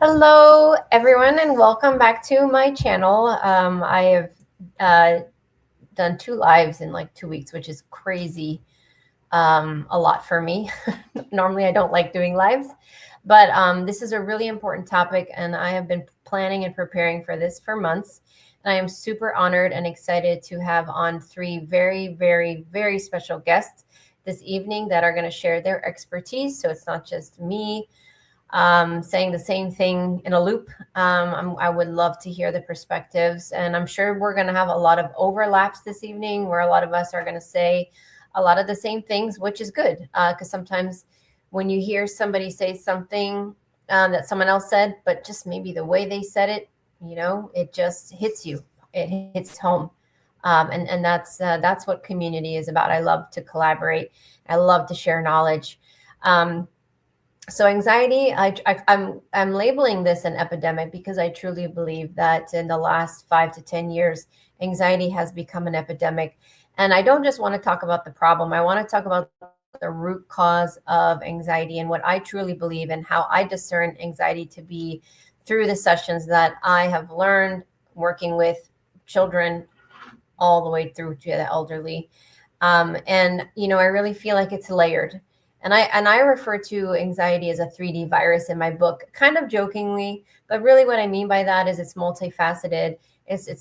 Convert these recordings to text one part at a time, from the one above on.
Hello, everyone, and welcome back to my channel. I have done 2 lives in like 2 weeks, which is crazy. A lot for me. Normally, I don't like doing lives, but this is a really important topic, and I have been planning and preparing for this for months. And I am super honored and excited to have on 3 very special guests this evening that are going to share their expertise. So it's not just me saying the same thing in a loop. I would love to hear the perspectives, and I'm sure we're going to have a lot of overlaps this evening where a lot of us are going to say a lot of the same things, which is good because sometimes when you hear somebody say something that someone else said, but just maybe the way they said it, it just hits you. It hits home. And that's what community is about. I love to collaborate. I love to share knowledge. So anxiety, I'm labeling this an epidemic because I truly believe that in the last 5 to 10 years, anxiety has become an epidemic. And I don't just want to talk about the problem. I want to talk about the root cause of anxiety and what I truly believe and how I discern anxiety to be through the sessions that I have learned working with children all the way through to the elderly. And I really feel like it's layered. And I refer to anxiety as a 3D virus in my book, kind of jokingly, but really what I mean by that is it's multifaceted.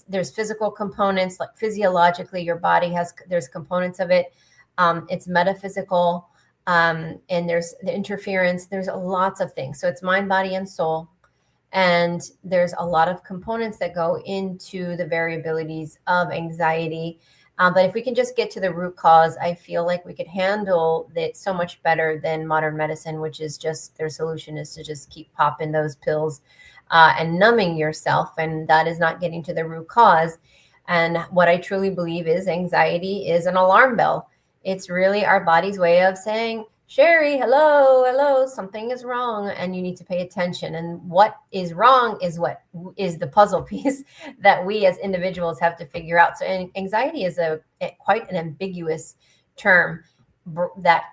There's physical components, like physiologically, your body there's components of it. It's metaphysical, and there's the interference. There's lots of things. So it's mind, body, and soul. And there's a lot of components that go into the variabilities of anxiety. But if we can just get to the root cause, I feel like we could handle it so much better than modern medicine, which is just their solution is to just keep popping those pills and numbing yourself. And that is not getting to the root cause. And what I truly believe is anxiety is an alarm bell. It's really our body's way of saying, Sherry, hello, something is wrong and you need to pay attention. And what is wrong is what is the puzzle piece that we as individuals have to figure out. So anxiety is quite an ambiguous term that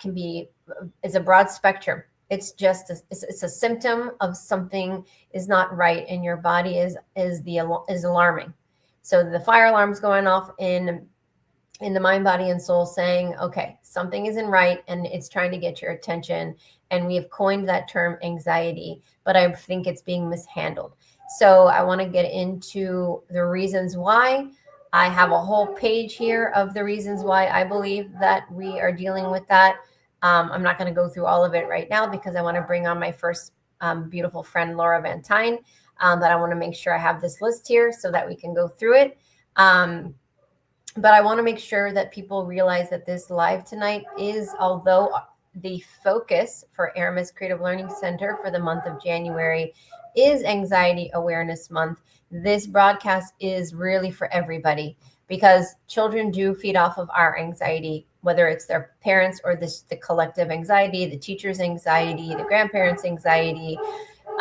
is a broad spectrum. It's just it's a symptom of something is not right, and your body is alarming. So the fire alarm's going off in the mind, body, and soul saying, okay, something isn't right and it's trying to get your attention. And we have coined that term anxiety, but I think it's being mishandled. So I want to get into the reasons why. I have a whole page here of the reasons why I believe that we are dealing with that. I'm not going to go through all of it right now because I want to bring on my first beautiful friend, Laura Van Tyne, but I want to make sure I have this list here so that we can go through it. But I want to make sure that people realize that this live tonight is, although the focus for Aramis Creative Learning Center for the month of January is Anxiety Awareness Month, this broadcast is really for everybody because children do feed off of our anxiety, whether it's their parents or the collective anxiety, the teacher's anxiety, the grandparents' anxiety,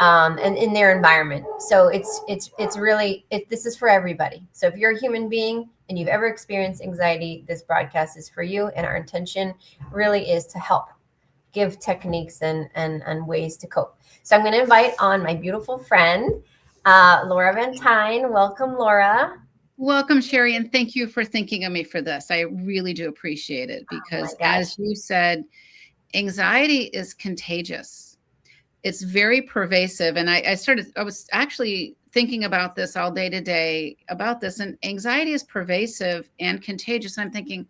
and in their environment. So it's really this is for everybody. So if you're a human being and you've ever experienced anxiety, this broadcast is for you. And our intention really is to help give techniques and ways to cope. So I'm going to invite on my beautiful friend, Laura Van Tyne. Welcome, Laura. Welcome, Sherry, and thank you for thinking of me for this. I really do appreciate it because, as you said, anxiety is contagious. It's very pervasive. And I was actually thinking about this all day today about this, and anxiety is pervasive and contagious. I'm thinking,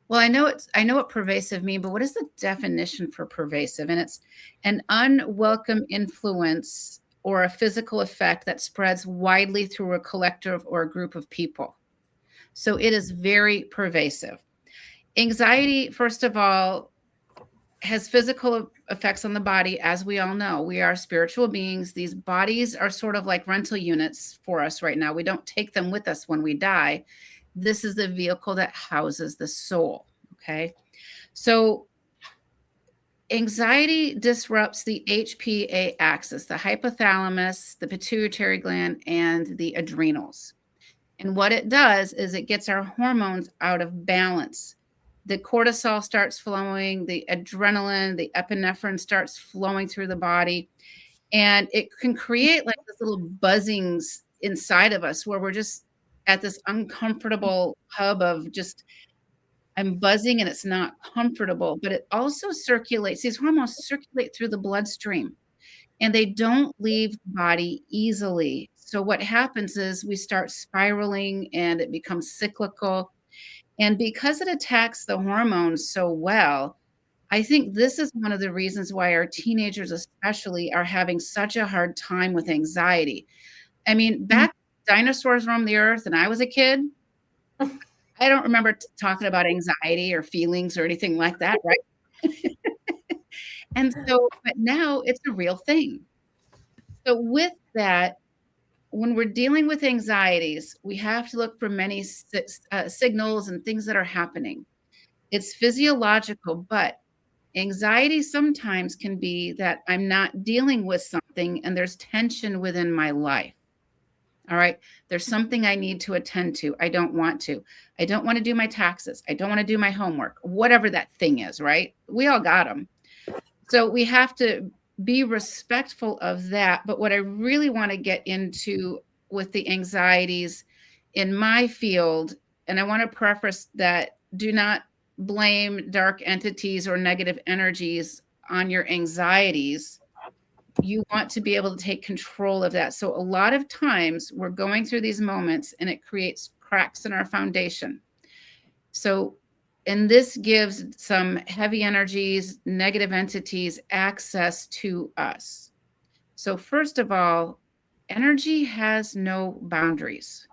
well, I know what pervasive means, but what is the definition for pervasive? And it's an unwelcome influence or a physical effect that spreads widely through a collective or a group of people. So it is very pervasive. Anxiety, first of all, has physical effects on the body. As we all know, we are spiritual beings. These bodies are sort of like rental units for us right now. We don't take them with us when we die. This is the vehicle that houses the soul. Okay. So anxiety disrupts the HPA axis, the hypothalamus, the pituitary gland, and the adrenals. And what it does is it gets our hormones out of balance. The cortisol starts flowing, the adrenaline, the epinephrine starts flowing through the body. And it can create like this little buzzings inside of us where we're just at this uncomfortable hub of just, I'm buzzing and it's not comfortable, but it also circulates. These hormones circulate through the bloodstream and they don't leave the body easily. So what happens is we start spiraling and it becomes cyclical. And because it attacks the hormones so well, I think this is one of the reasons why our teenagers especially are having such a hard time with anxiety. I mean, back dinosaurs roamed the earth and I was a kid, I don't remember talking about anxiety or feelings or anything like that, right? And so, but now it's a real thing. So with that, when we're dealing with anxieties, we have to look for many signals and things that are happening. It's physiological, but anxiety sometimes can be that I'm not dealing with something and there's tension within my life. All right. There's something I need to attend to. I don't want to. I don't want to do my taxes. I don't want to do my homework, whatever that thing is, right? We all got them. So we have to be respectful of that. But what I really want to get into with the anxieties in my field, and I want to preface that do not blame dark entities or negative energies on your anxieties. You want to be able to take control of that. So a lot of times we're going through these moments and it creates cracks in our foundation. So, and this gives some heavy energies, negative entities access to us. So first of all, energy has no boundaries.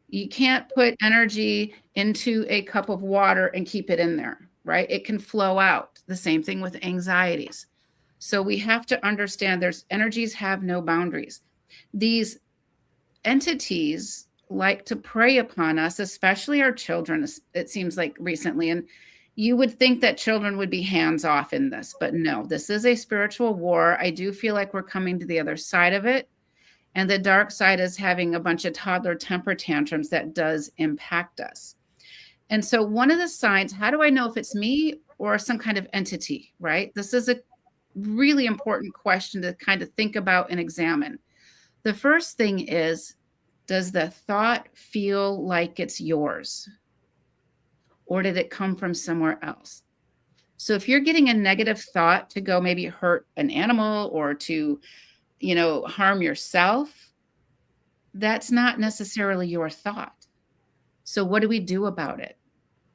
You can't put energy into a cup of water and keep it in there, right? It can flow out. The same thing with anxieties. So we have to understand there's energies have no boundaries. These entities like to prey upon us, especially our children, it seems like recently. And you would think that children would be hands off in this, but no, this is a spiritual war. I do feel like we're coming to the other side of it. And the dark side is having a bunch of toddler temper tantrums that does impact us. And so one of the signs, how do I know if it's me or some kind of entity, right? This is a really important question to kind of think about and examine. The first thing is, does the thought feel like it's yours? Or did it come from somewhere else? So if you're getting a negative thought to go maybe hurt an animal or to, harm yourself, that's not necessarily your thought. So what do we do about it?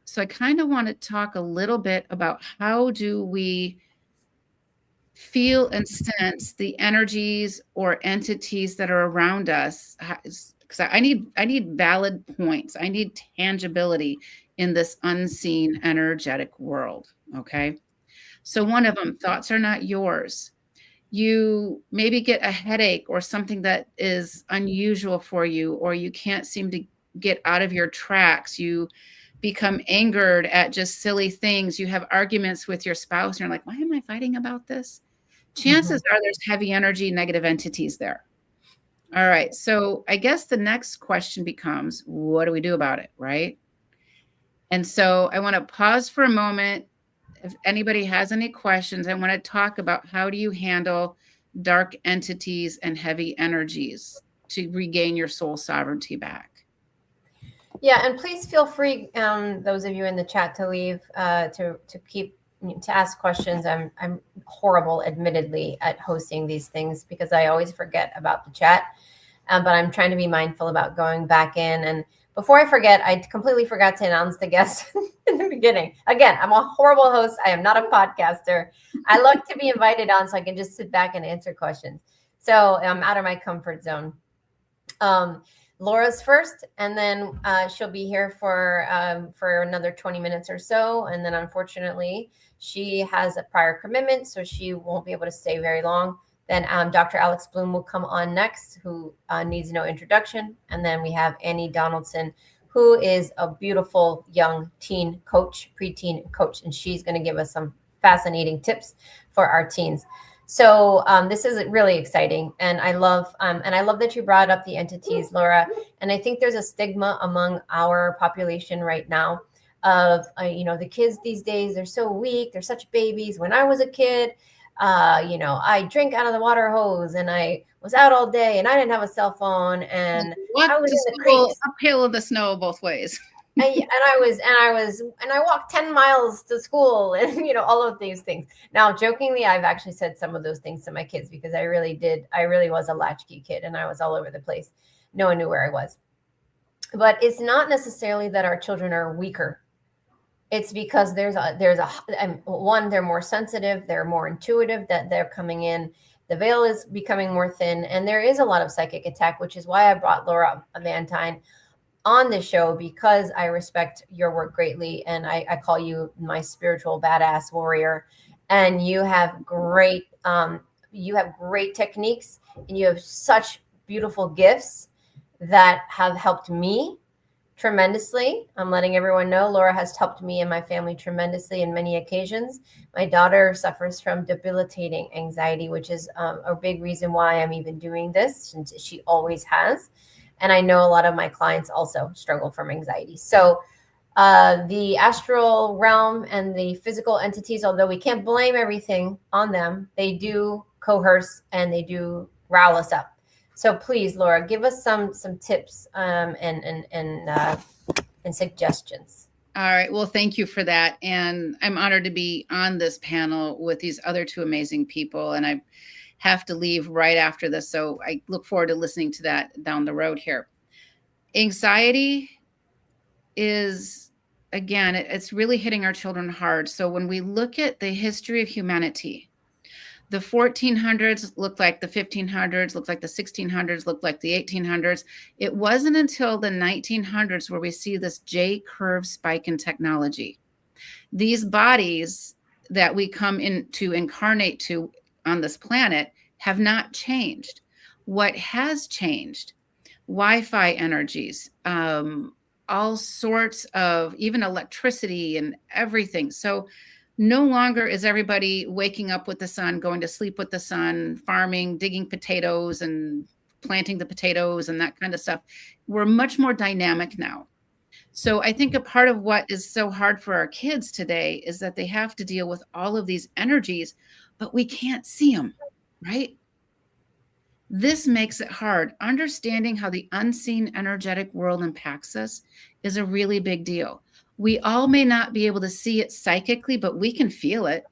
So I kind of want to talk a little bit about how do we feel and sense the energies or entities that are around us. Because I need valid points. I need tangibility in this unseen energetic world. Okay. So one of them, thoughts are not yours. You maybe get a headache or something that is unusual for you, or you can't seem to get out of your tracks. You become angered at just silly things. You have arguments with your spouse and you're like, why am I fighting about this? Chances are there's heavy energy, negative entities there. All right. So I guess the next question becomes, what do we do about it? Right. And so I want to pause for a moment. If anybody has any questions, I want to talk about how do you handle dark entities and heavy energies to regain your soul sovereignty back. Yeah, and please feel free, those of you in the chat, to leave to ask questions. I'm horrible, admittedly, at hosting these things because I always forget about the chat. But I'm trying to be mindful about going back in. And before I forget, I completely forgot to announce the guests in the beginning. Again, I'm a horrible host. I am not a podcaster. I like to be invited on so I can just sit back and answer questions. So I'm out of my comfort zone. Laura's first, and then she'll be here for another 20 minutes or so. And then unfortunately, she has a prior commitment, so she won't be able to stay very long. Then Dr. Alex Bloom will come on next, who needs no introduction. And then we have Annie Donaldson, who is a beautiful young teen coach, preteen coach, and she's going to give us some fascinating tips for our teens. So this is really exciting, and I love that you brought up the entities, Laura. And I think there's a stigma among our population right now of the kids these days, they're so weak, they're such babies. When I was a kid, I drink out of the water hose, and I was out all day, and I didn't have a cell phone, and I Walk was to in the school creeks. uphill of the snow both ways. And I walked 10 miles to school, and all of these things. Now, jokingly, I've actually said some of those things to my kids, because I really was a latchkey kid, and I was all over the place. No one knew where I was. But it's not necessarily that our children are weaker. It's because one, they're more sensitive, they're more intuitive, that they're coming in. The veil is becoming more thin, and there is a lot of psychic attack, which is why I brought Laura Van Tyne on the show, because I respect your work greatly, and I call you my spiritual badass warrior. And you have great techniques, and you have such beautiful gifts that have helped me tremendously. I'm letting everyone know Laura has helped me and my family tremendously in many occasions. My daughter suffers from debilitating anxiety, which is a big reason why I'm even doing this, since she always has. And I know a lot of my clients also struggle from anxiety. So the astral realm and the physical entities, although we can't blame everything on them, they do coerce and they do rile us up. So please, Laura, give us some tips and suggestions. All right. Well, thank you for that. And I'm honored to be on this panel with these other two amazing people. And I have to leave right after this. So I look forward to listening to that down the road here. Anxiety is, again, it's really hitting our children hard. So when we look at the history of humanity, the 1400s looked like the 1500s, looked like the 1600s, looked like the 1800s. It wasn't until the 1900s where we see this J-curve spike in technology. These bodies that we come in to incarnate to on this planet have not changed. What has changed? Wi-Fi energies, all sorts of, even electricity and everything. So no longer is everybody waking up with the sun, going to sleep with the sun, farming, digging potatoes and planting the potatoes and that kind of stuff. We're much more dynamic now. So I think a part of what is so hard for our kids today is that they have to deal with all of these energies, but we can't see them, right? This makes it hard. Understanding how the unseen energetic world impacts us is a really big deal. We all may not be able to see it psychically, but we can feel it.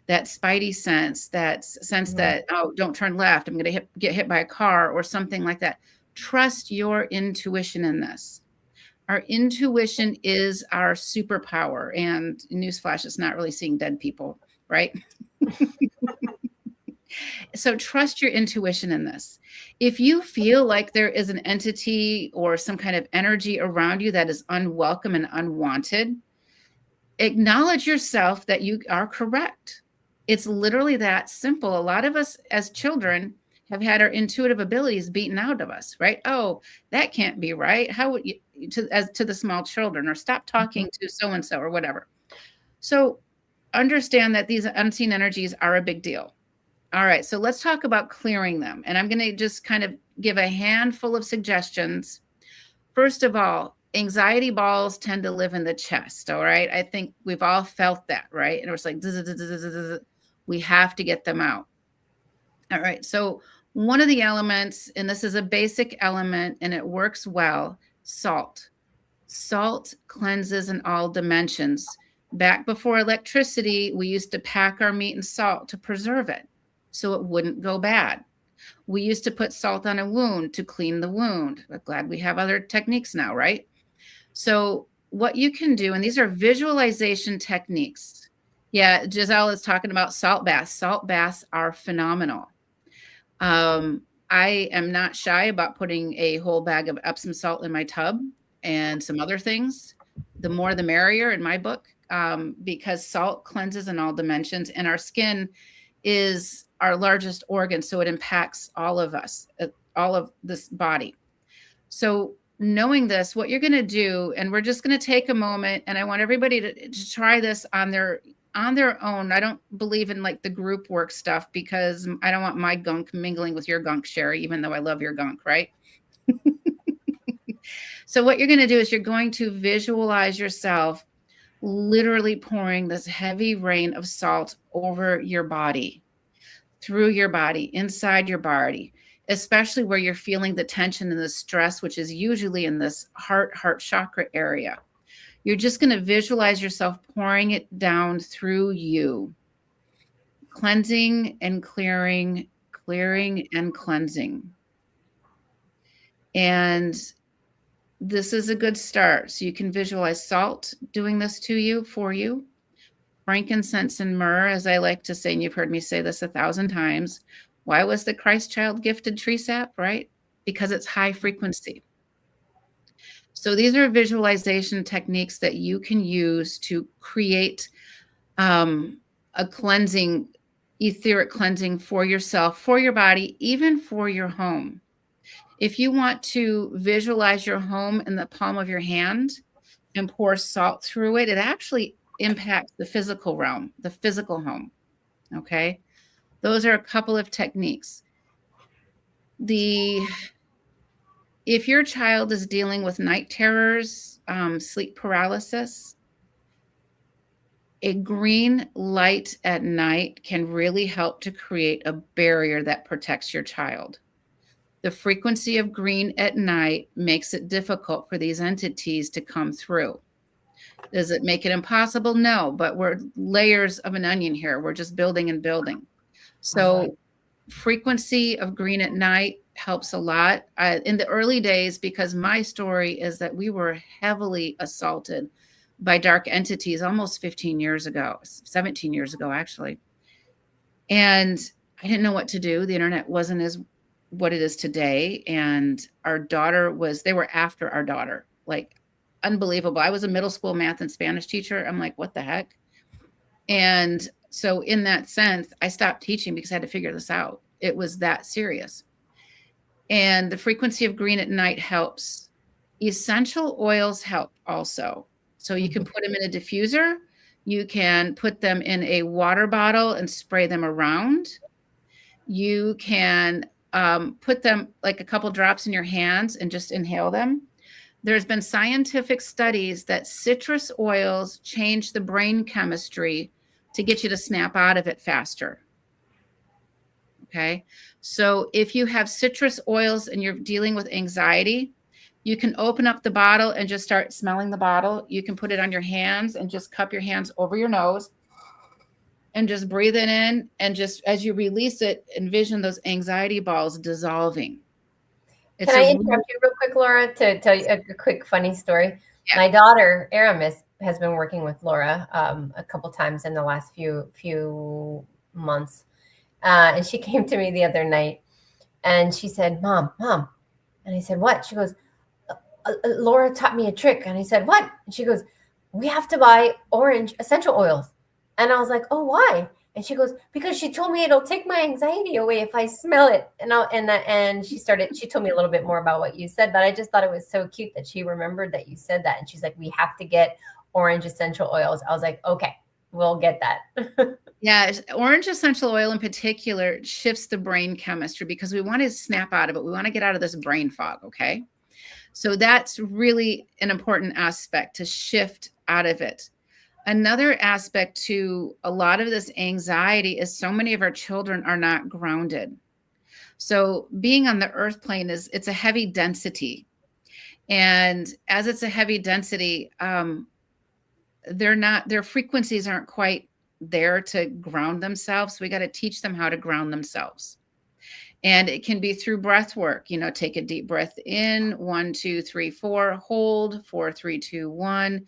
That spidey sense, that sense that, oh, don't turn left, I'm going to get hit by a car or something like that. Trust your intuition in this. Our intuition is our superpower. And newsflash, it's not really seeing dead people, right? So trust your intuition in this. If you feel like there is an entity or some kind of energy around you that is unwelcome and unwanted, acknowledge yourself that you are correct. It's literally that simple. A lot of us as children have had our intuitive abilities beaten out of us, right? Oh, that can't be right. How would you, to the small children, or stop talking to so-and-so or whatever. So understand that these unseen energies are a big deal. All right, so let's talk about clearing them. And I'm going to just kind of give a handful of suggestions. First of all, anxiety balls tend to live in the chest, all right? I think we've all felt that, right? And it's like, we have to get them out. All right, so one of the elements, and this is a basic element and it works well, salt. Salt cleanses in all dimensions. Back before electricity, we used to pack our meat in salt to preserve it so it wouldn't go bad. We used to put salt on a wound to clean the wound. I'm glad we have other techniques now, right? So what you can do, and these are visualization techniques. Yeah, Giselle is talking about salt baths. Salt baths are phenomenal. I am not shy about putting a whole bag of Epsom salt in my tub and some other things. The more the merrier in my book, because salt cleanses in all dimensions, and our skin is our largest organ, so it impacts all of us, all of this body. So knowing this, what you're going to do, and we're just going to take a moment, and I want everybody to try this on their own. I don't believe in like the group work stuff, because I don't want my gunk mingling with your gunk, Sherry, even though I love your gunk, right? So what you're going to do is you're going to visualize yourself literally pouring this heavy rain of salt over your body. through your body, inside your body, especially where you're feeling the tension and the stress, which is usually in this heart chakra area. You're just going to visualize yourself pouring it down through you, cleansing and clearing, clearing and cleansing. And this is a good start. So you can visualize salt doing this to you, for you. Frankincense and myrrh, as I like to say, and you've heard me say this 1,000 times. Why was the Christ child gifted tree sap, right? Because it's high frequency. So these are visualization techniques that you can use to create a cleansing, etheric cleansing for yourself, for your body, even for your home. If you want to visualize your home in the palm of your hand and pour salt through it, it actually impacts the physical realm, the physical home. Okay. Those are a couple of techniques. If your child is dealing with night terrors, sleep paralysis, a green light at night can really help to create a barrier that protects your child. The frequency of green at night makes it difficult for these entities to come through. Does it make it impossible? No, but we're layers of an onion here. We're just building and building. So frequency of green at night helps a lot. In the early days, because my story is that we were heavily assaulted by dark entities almost 15 years ago, 17 years ago, actually. And I didn't know what to do. The internet wasn't as what it is today. And our daughter they were after our daughter, like unbelievable. I was a middle school math and Spanish teacher. I'm like, what the heck? And so in that sense, I stopped teaching because I had to figure this out. It was that serious. And the frequency of green at night helps. Essential oils help also. So you can put them in a diffuser. You can put them in a water bottle and spray them around. You can put them like a couple drops in your hands and just inhale them. There's been scientific studies that citrus oils change the brain chemistry to get you to snap out of it faster. Okay. So if you have citrus oils and you're dealing with anxiety, you can open up the bottle and just start smelling the bottle. You can put it on your hands and just cup your hands over your nose and just breathe it in. And just as you release it, envision those anxiety balls dissolving. Can I interrupt you real quick, Laura, to tell you a quick funny story? Yeah. My daughter, Aramis, has been working with Laura a couple times in the last few months. And she came to me the other night and she said, Mom. And I said, what? She goes, Laura taught me a trick. And I said, what? And she goes, we have to buy orange essential oils. And I was like, oh, why? And she goes, because she told me it'll take my anxiety away if I smell it. And she told me a little bit more about what you said, but I just thought it was so cute that she remembered that you said that. And she's like, we have to get orange essential oils. I was like, okay, we'll get that. Yeah, orange essential oil in particular shifts the brain chemistry because we want to snap out of it. We want to get out of this brain fog, okay? So that's really an important aspect, to shift out of it. Another aspect to a lot of this anxiety is so many of our children are not grounded. So being on the earth plane it's a heavy density. And as it's a heavy density, their frequencies aren't quite there to ground themselves. So we got to teach them how to ground themselves. And it can be through breath work. Take a deep breath in, 1, 2, 3, 4, hold, 4, 3, 2, 1,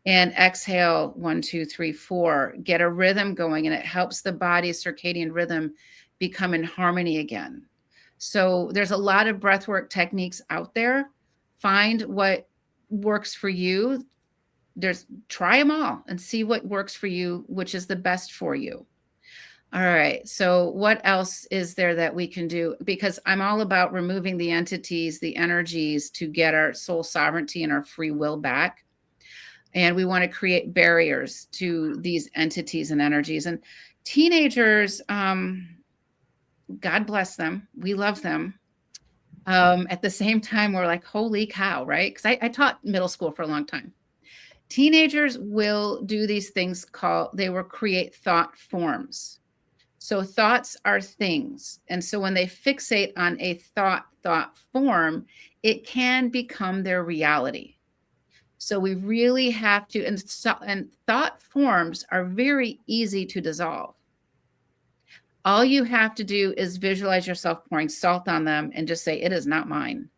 and exhale, 1, 2, 3, 4. Get a rhythm going, and it helps the body's circadian rhythm become in harmony again. So there's a lot of breath work techniques out there. Find what works for you. Try them all and see what works for you, which is the best for you. All right. So what else is there that we can do? Because I'm all about removing the entities, the energies, to get our soul sovereignty and our free will back. And we want to create barriers to these entities and energies. And teenagers, God bless them. We love them. At the same time, we're like, holy cow, right? Because I taught middle school for a long time. Teenagers will do these things they will create thought forms. So thoughts are things. And so when they fixate on a thought form, it can become their reality. So we really have to, and thought forms are very easy to dissolve. All you have to do is visualize yourself pouring salt on them and just say, it is not mine.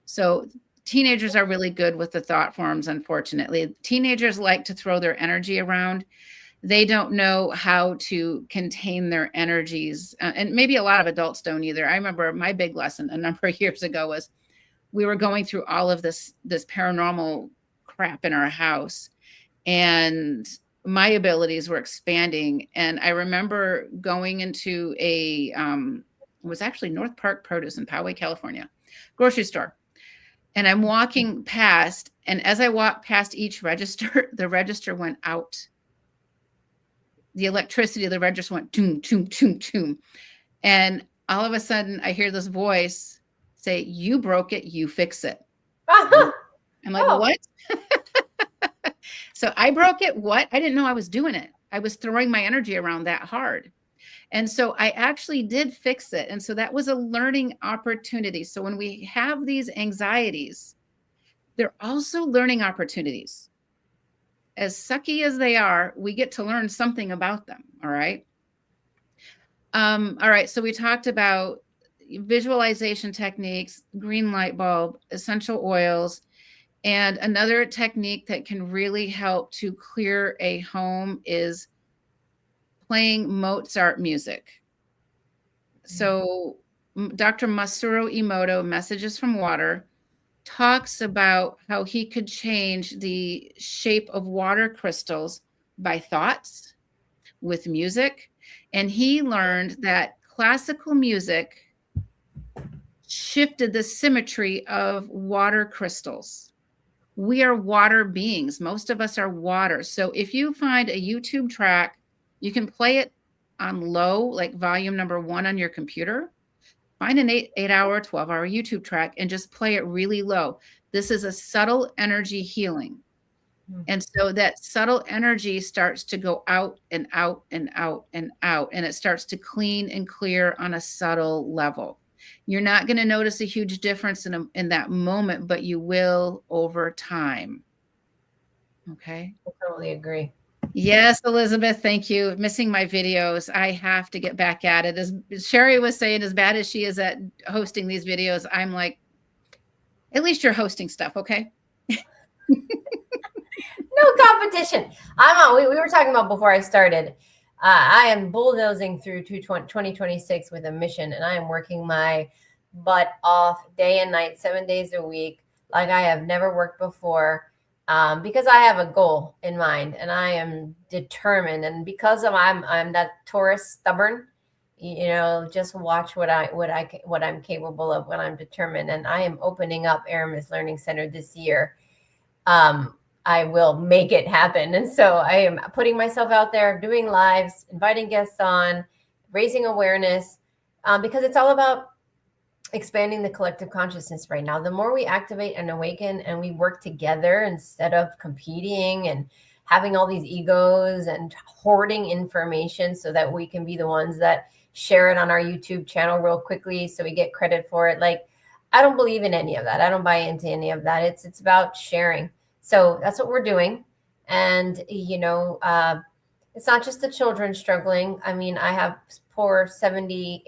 So teenagers are really good with the thought forms, unfortunately. Teenagers like to throw their energy around. They don't know how to contain their energies. And maybe a lot of adults don't either. I remember my big lesson a number of years ago was we were going through all of this paranormal crap in our house. And my abilities were expanding. And I remember going into it was actually North Park Produce in Poway, California, grocery store. And I'm walking past, and as I walk past each register, the register went out. The electricity of the register went toom, toom, toom, toom. And all of a sudden I hear this voice say, you broke it, you fix it. I'm like, what? So I broke it. What? I didn't know I was doing it. I was throwing my energy around that hard. And so I actually did fix it. And so that was a learning opportunity. So when we have these anxieties, they're also learning opportunities. As sucky as they are, we get to learn something about them. All right. All right. So we talked about visualization techniques, green light bulb, essential oils. And another technique that can really help to clear a home is playing Mozart music. So Dr. Masaru Emoto, Messages from Water, talks about how he could change the shape of water crystals by thoughts with music. And he learned that classical music shifted the symmetry of water crystals. We are water beings. Most of us are water. So if you find a YouTube track, you can play it on low, like volume number 1 on your computer. Find an 8-hour, 12-hour YouTube track and just play it really low. This is a subtle energy healing. And so that subtle energy starts to go out and out and out and out, and it starts to clean and clear on a subtle level. You're not going to notice a huge difference in that moment, but you will over time. Okay. I totally agree. Yes, Elizabeth, thank you. Missing my videos. I have to get back at it. As Sherry was saying, as bad as she is at hosting these videos, I'm like, at least you're hosting stuff, okay? No competition. We were talking about before I started. I am bulldozing through 2026 with a mission, and I am working my butt off day and night, 7 days a week, like I have never worked before, because I have a goal in mind, and I am determined. And because I'm that Taurus, stubborn, just watch what I'm capable of when I'm determined. And I am opening up Aramis Learning Center this year. I will make it happen. And so I am putting myself out there, doing lives, inviting guests on, raising awareness, because it's all about expanding the collective consciousness right now. The more we activate and awaken and we work together instead of competing and having all these egos and hoarding information so that we can be the ones that share it on our YouTube channel real quickly so we get credit for it. Like, I don't believe in any of that. I don't buy into any of that. It's about sharing. So that's what we're doing. And, it's not just the children struggling. I mean, I have poor 70,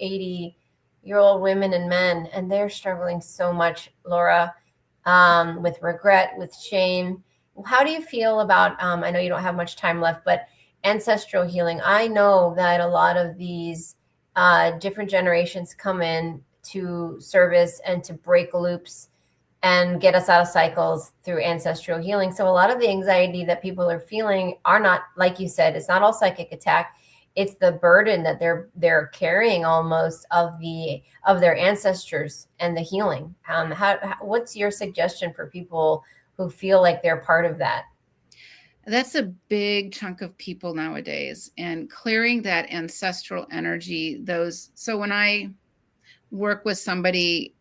80-year-old women and men, and they're struggling so much, Laura, with regret, with shame. How do you feel about, I know you don't have much time left, but ancestral healing? I know that a lot of these different generations come in to service and to break loops and get us out of cycles through ancestral healing. So a lot of the anxiety that people are feeling are not, like you said, it's not all psychic attack. It's the burden that they're carrying almost of their ancestors and the healing. What's your suggestion for people who feel like they're part of that? That's a big chunk of people nowadays, and clearing that ancestral energy. So when I work with somebody,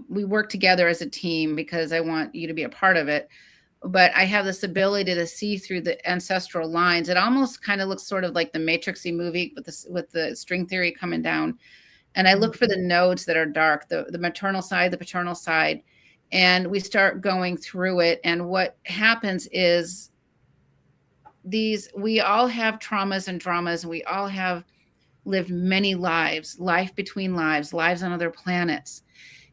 we work together as a team because I want you to be a part of it. but I have this ability to see through the ancestral lines. It almost kind of looks sort of like the Matrixy movie with the string theory coming down. And I look for the nodes that are dark, the maternal side, the paternal side, and we start going through it. And what happens is we all have traumas and dramas. We all have lived many lives, life between lives, lives on other planets.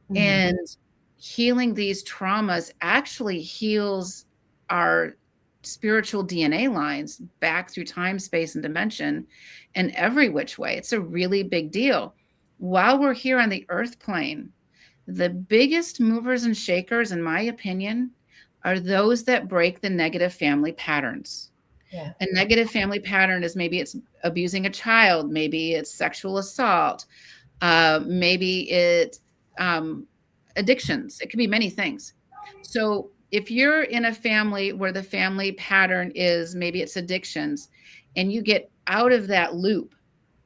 Mm-hmm. And healing these traumas actually heals our spiritual DNA lines back through time, space, and dimension in every which way. It's a really big deal. While we're here on the earth plane, the biggest movers and shakers, in my opinion, are those that break the negative family patterns. Yeah. A negative family pattern is maybe it's abusing a child, maybe it's sexual assault, maybe it's addictions. It could be many things. So if you're in a family where the family pattern is maybe it's addictions, and you get out of that loop,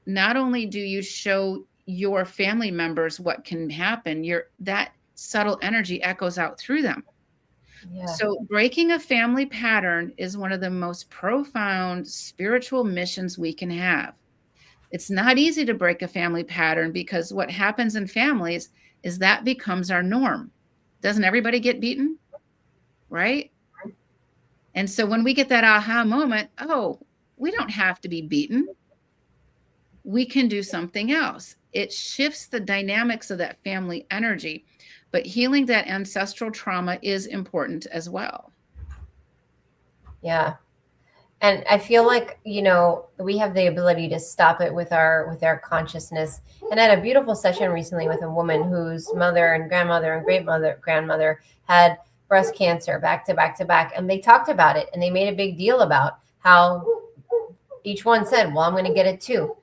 not only do you show your family members what can happen, that subtle energy echoes out through them. Yeah. So breaking a family pattern is one of the most profound spiritual missions we can have. It's not easy to break a family pattern because what happens in families is that becomes our norm. Doesn't everybody get beaten? Right? And so when we get that aha moment, oh, we don't have to be beaten. We can do something else. It shifts the dynamics of that family energy, but healing that ancestral trauma is important as well. Yeah. And I feel like, we have the ability to stop it with our consciousness. And I had a beautiful session recently with a woman whose mother and grandmother and great grandmother had breast cancer back to back to back. And they talked about it, and they made a big deal about how each one said, well, I'm going to get it too.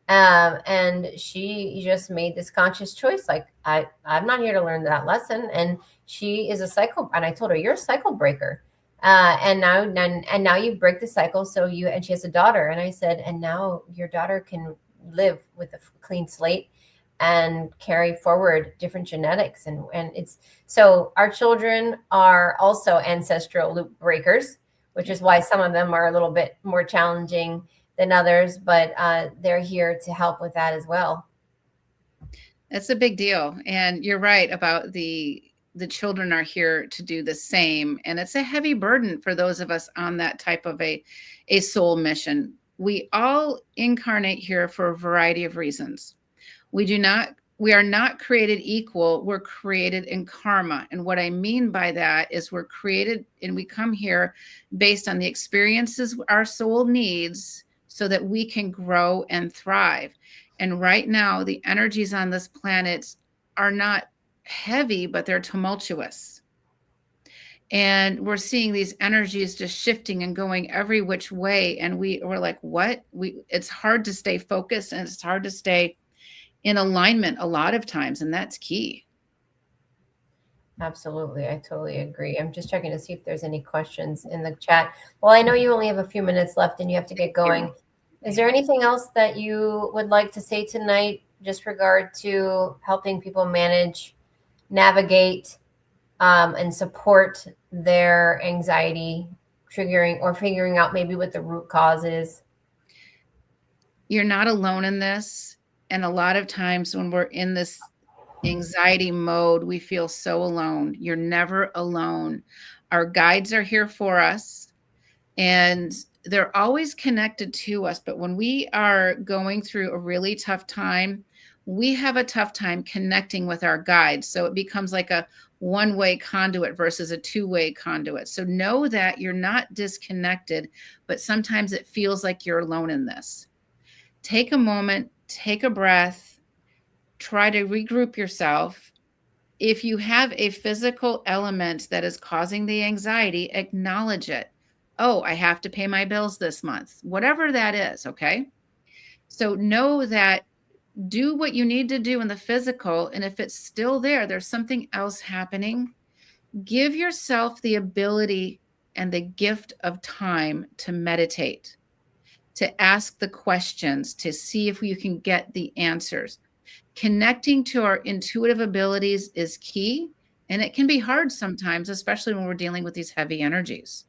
And she just made this conscious choice. Like, I'm not here to learn that lesson. And she is a cycle. And I told her, you're a cycle breaker. And now you break the cycle. And she has a daughter. And I said, and now your daughter can live with a clean slate and carry forward different genetics. And it's, so our children are also ancestral loop breakers, which is why some of them are a little bit more challenging than others, but they're here to help with that as well. That's a big deal. And you're right about the children are here to do the same. And it's a heavy burden for those of us on that type of a soul mission. We all incarnate here for a variety of reasons. We are not created equal. We're created in karma. And what I mean by that is we're created and we come here based on the experiences our soul needs so that we can grow and thrive. And right now, the energies on this planet are not heavy, but they're tumultuous. And we're seeing these energies just shifting and going every which way. And we're like, what? It's hard to stay focused, and it's hard to stay in alignment a lot of times. And that's key. Absolutely. I totally agree. I'm just checking to see if there's any questions in the chat. Well, I know you only have a few minutes left and you have to get going. Is there anything else that you would like to say tonight, just regard to helping people manage, navigate, and support their anxiety, triggering or figuring out maybe what the root cause is? You're not alone in this. And a lot of times when we're in this anxiety mode, we feel so alone. You're never alone. Our guides are here for us, and they're always connected to us. But when we are going through a really tough time, we have a tough time connecting with our guides. So it becomes like a one-way conduit versus a two-way conduit. So know that you're not disconnected, but sometimes it feels like you're alone in this. Take a moment, take a breath, try to regroup yourself. If you have a physical element that is causing the anxiety, acknowledge it. Oh, I have to pay my bills this month, whatever that is. Okay. So know that, do what you need to do in the physical. And if it's still there, there's something else happening. Give yourself the ability and the gift of time to meditate, to ask the questions, to see if you can get the answers. Connecting to our intuitive abilities is key. And it can be hard sometimes, especially when we're dealing with these heavy energies.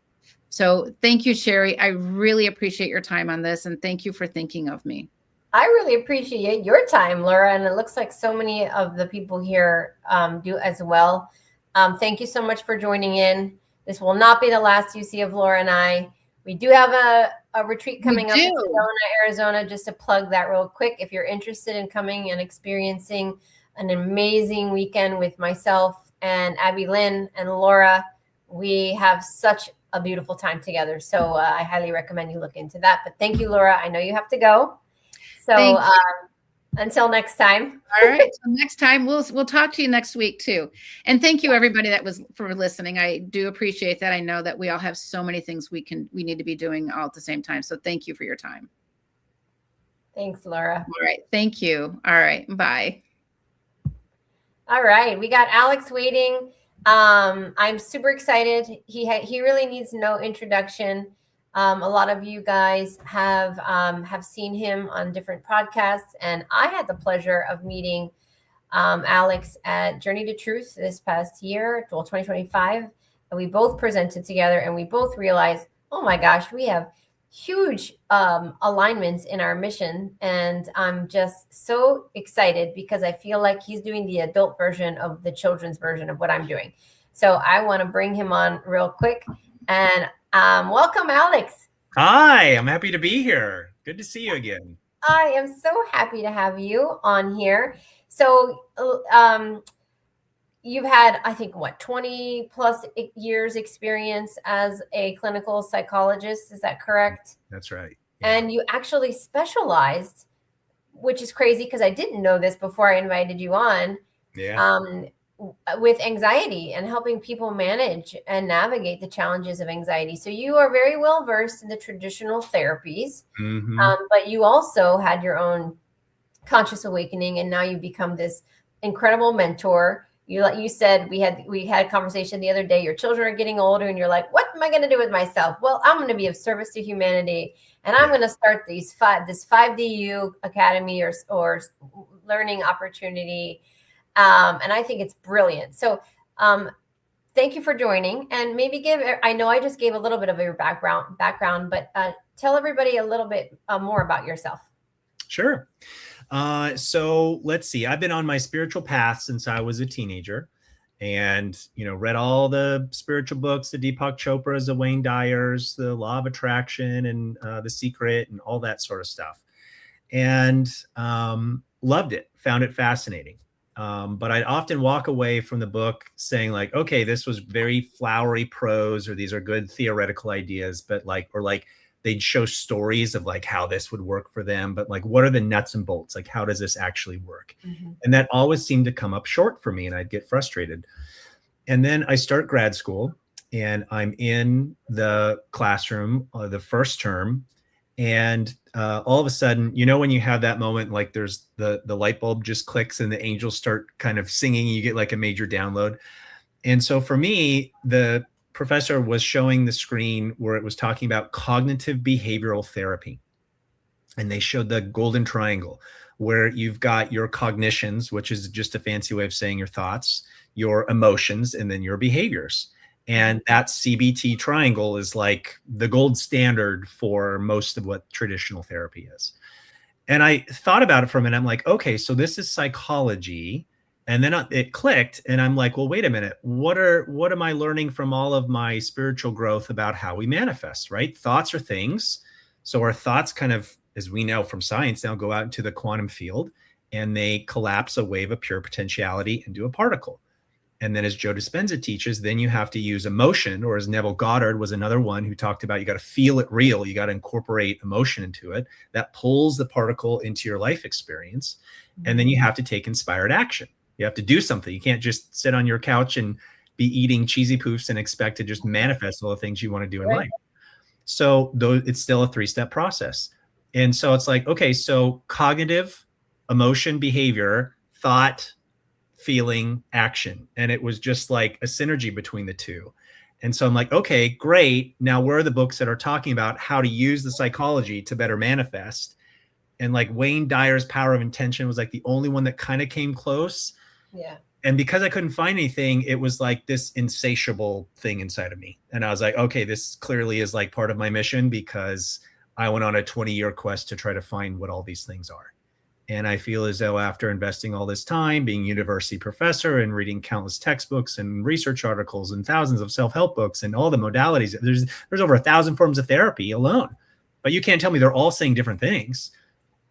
So thank you, Sherry. I really appreciate your time on this. And thank you for thinking of me. I really appreciate your time, Laura. And it looks like so many of the people here do as well. Thank you so much for joining in. This will not be the last you see of Laura and I. We do have a retreat coming up in Sedona, Arizona, just to plug that real quick. If you're interested in coming and experiencing an amazing weekend with myself and Abby Lynn and Laura, we have such a beautiful time together. So I highly recommend you look into that. But thank you, Laura. I know you have to go. So until next time. All right. So next time we'll talk to you next week too. And thank you everybody for listening. I do appreciate that. I know that we all have so many things we need to be doing all at the same time. So thank you for your time. Thanks, Laura. All right. Thank you. All right. Bye. All right. We got Alex waiting. I'm super excited. He really needs no introduction. A lot of you guys have seen him on different podcasts, and I had the pleasure of meeting Alex at Journey to Truth this past year, 2025. And we both presented together, and we both realized, oh my gosh, we have huge alignments in our mission. And I'm just so excited because I feel like he's doing the adult version of the children's version of what I'm doing. So I want to bring him on real quick. And welcome, Alex. Hi, I'm happy to be here. Good to see you again. I am so happy to have you on here. So you've had, I think, 20 plus years experience as a clinical psychologist. Is that correct? That's right. Yeah. And you actually specialized, which is crazy because I didn't know this before I invited you on. Yeah. With anxiety and helping people manage and navigate the challenges of anxiety. So you are very well versed in the traditional therapies, but you also had your own conscious awakening, and now you become this incredible mentor. You said we had a conversation the other day. Your children are getting older, and you're like, "What am I going to do with myself?" Well, I'm going to be of service to humanity, and I'm going to start this 5DU Academy or learning opportunity. And I think it's brilliant. So thank you for joining, and maybe I know I just gave a little bit of your background, but tell everybody a little bit more about yourself. Sure. So let's see. I've been on my spiritual path since I was a teenager, and, read all the spiritual books, the Deepak Chopra's, the Wayne Dyer's, the Law of Attraction, and The Secret, and all that sort of stuff. And loved it, found it fascinating. But I'd often walk away from the book saying like, okay, this was very flowery prose, or these are good theoretical ideas, but they'd show stories of like how this would work for them. But like, what are the nuts and bolts? Like, how does this actually work? And that always seemed to come up short for me, and I'd get frustrated. And then I start grad school, and I'm in the classroom the first term. And all of a sudden, when you have that moment, like there's the light bulb just clicks and the angels start kind of singing, you get like a major download. And so for me, the professor was showing the screen where it was talking about cognitive behavioral therapy. And they showed the golden triangle where you've got your cognitions, which is just a fancy way of saying your thoughts, your emotions, and then your behaviors. And that CBT triangle is like the gold standard for most of what traditional therapy is. And I thought about it for a minute. I'm like, okay, so this is psychology. And then it clicked, and I'm like, well, wait a minute. What am I learning from all of my spiritual growth about how we manifest, right? Thoughts are things. So our thoughts kind of, as we know from science now, go out into the quantum field, and they collapse a wave of pure potentiality into a particle. And then as Joe Dispenza teaches, then you have to use emotion, or as Neville Goddard was another one who talked about, you got to feel it real. You got to incorporate emotion into it. That pulls the particle into your life experience. And then you have to take inspired action. You have to do something. You can't just sit on your couch and be eating cheesy poofs and expect to just manifest all the things you want to do in life. So it's still a 3-step process. And so it's like, okay, so cognitive, emotion, behavior, thought, feeling, action. And it was just like a synergy between the two. And so I'm like, okay, great. Now where are the books that are talking about how to use the psychology to better manifest? And like Wayne Dyer's Power of Intention was like the only one that kind of came close. Yeah. And because I couldn't find anything, it was like this insatiable thing inside of me. And I was like, okay, this clearly is like part of my mission, because I went on a 20-year quest to try to find what all these things are. And I feel as though after investing all this time, being a university professor and reading countless textbooks and research articles and thousands of self-help books and all the modalities, there's over 1,000 forms of therapy alone. But you can't tell me they're all saying different things.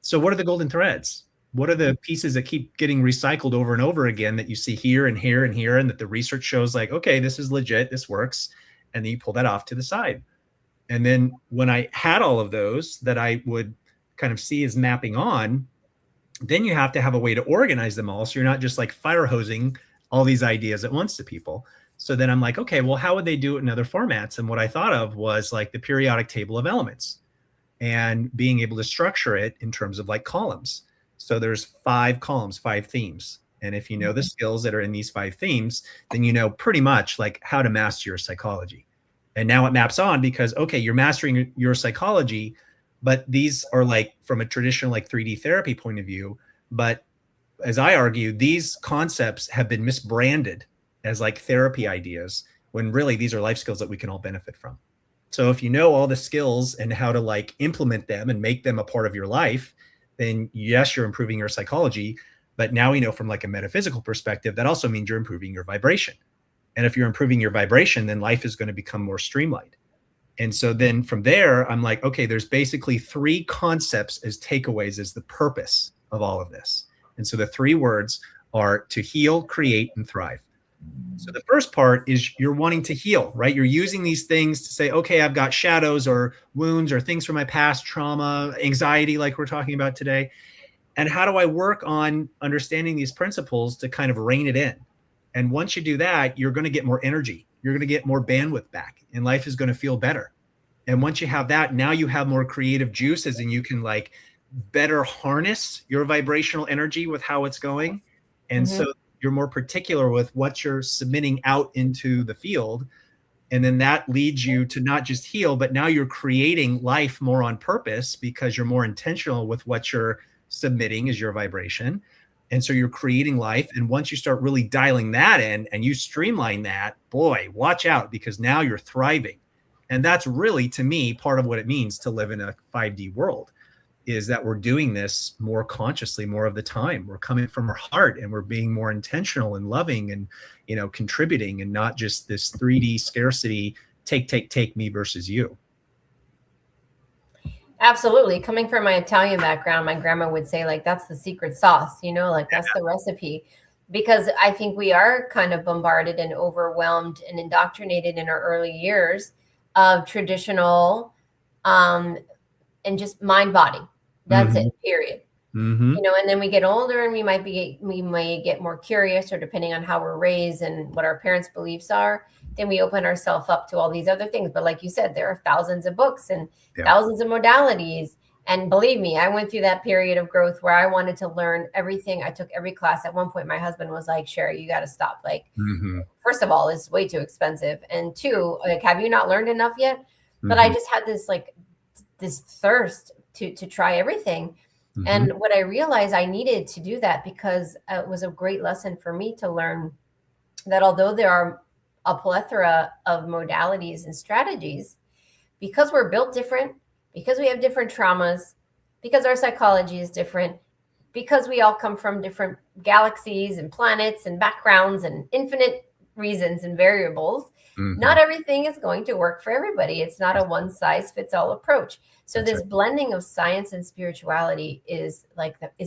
So what are the golden threads? What are the pieces that keep getting recycled over and over again that you see here and here and here, and that the research shows like, okay, this is legit, this works. And then you pull that off to the side. And then when I had all of those that I would kind of see as mapping on, then you have to have a way to organize them all. So you're not just like fire hosing all these ideas at once to people. So then I'm like, okay, well, how would they do it in other formats? And what I thought of was like the periodic table of elements and being able to structure it in terms of like columns. So there's 5 columns, 5 themes. And if you know the skills that are in these 5 themes, then you know pretty much like how to master your psychology. And now it maps on because, okay, you're mastering your psychology, but these are like from a traditional like 3D therapy point of view. But as I argue, these concepts have been misbranded as like therapy ideas, when really these are life skills that we can all benefit from. So if you know all the skills and how to like implement them and make them a part of your life, then yes, you're improving your psychology. But now we know from like a metaphysical perspective, that also means you're improving your vibration. And if you're improving your vibration, then life is going to become more streamlined. And so then from there, I'm like, okay, there's basically 3 concepts as takeaways as the purpose of all of this. And so the 3 words are to heal, create, and thrive. So the first part is you're wanting to heal, right? You're using these things to say, okay, I've got shadows or wounds or things from my past, trauma, anxiety, like we're talking about today. And how do I work on understanding these principles to kind of rein it in? And once you do that, you're going to get more energy. You're going to get more bandwidth back, and life is going to feel better. And once you have that, now you have more creative juices, and you can like better harness your vibrational energy with how it's going. And so you're more particular with what you're submitting out into the field. And then that leads you to not just heal, but now you're creating life more on purpose because you're more intentional with what you're submitting as your vibration. And so you're creating life. And once you start really dialing that in and you streamline that, boy, watch out, because now you're thriving. And that's really, to me, part of what it means to live in a 5D world, is that we're doing this more consciously more of the time. We're coming from our heart and we're being more intentional and loving and, you know, contributing, and not just this 3D scarcity, take me versus you. Absolutely. Coming from my Italian background, my grandma would say, like, that's the secret sauce, you know, like that's the recipe. Because I think we are kind of bombarded and overwhelmed and indoctrinated in our early years of traditional and just mind body. That's it, period. You know, and then we get older and we may get more curious, or depending on how we're raised and what our parents' beliefs are, then we open ourselves up to all these other things. But like you said, there are thousands of books and thousands of modalities. And believe me, I went through that period of growth where I wanted to learn everything. I took every class. At one point, my husband was like, Sherry, you got to stop. Like, first of all, it's way too expensive. And 2, like, have you not learned enough yet? But I just had this, like, this thirst to try everything. And what I realized I needed to do that, because it was a great lesson for me to learn that although there are a plethora of modalities and strategies, because we're built different, because we have different traumas, because our psychology is different, because we all come from different galaxies and planets and backgrounds and infinite reasons and variables, not everything is going to work for everybody. It's not a one size fits all approach. So this blending of science and spirituality is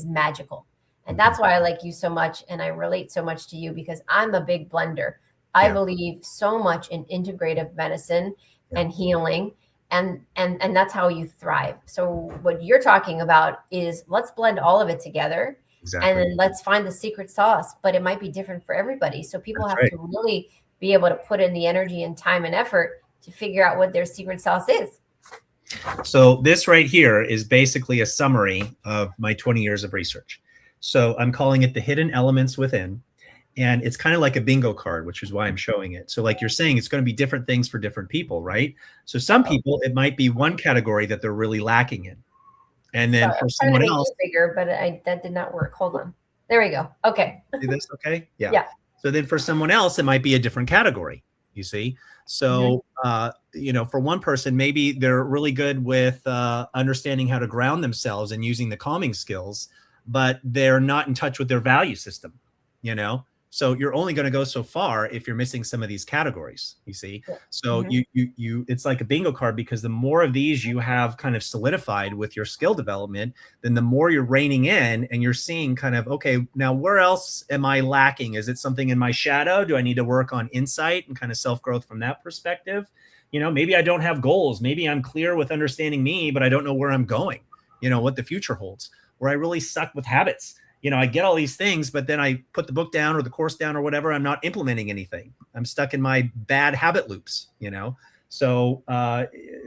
magical. And that's why I like you so much. And I relate so much to you, because I'm a big blender. I believe so much in integrative medicine and healing. And that's how you thrive. So what you're talking about is, let's blend all of it together. And then let's find the secret sauce. But it might be different for everybody. So people have to really be able to put in the energy and time and effort to figure out what their secret sauce is. So this right here is basically a summary of my 20 years of research. So I'm calling it the hidden elements within. And it's kind of like a bingo card, which is why I'm showing it. So like you're saying, it's going to be different things for different people, right? So some people, it might be one category that they're really lacking in. And then for someone else, bigger, but that did not work. Hold on. There we go. Okay. See this? Okay. Yeah. Yeah. So then for someone else, it might be a different category, you see? So, you know, for one person, maybe they're really good with understanding how to ground themselves and using the calming skills, but they're not in touch with their value system, you know? So you're only going to go so far if you're missing some of these categories, you see? Yeah. So it's like a bingo card, because the more of these you have kind of solidified with your skill development, then the more you're reining in and you're seeing kind of, okay, now where else am I lacking? Is it something in my shadow? Do I need to work on insight and kind of self-growth from that perspective? You know, maybe I don't have goals. Maybe I'm clear with understanding me, but I don't know where I'm going, you know, what the future holds, where I really suck with habits. You know, I get all these things, but then I put the book down or the course down or whatever. I'm not implementing anything. I'm stuck in my bad habit loops, you know? So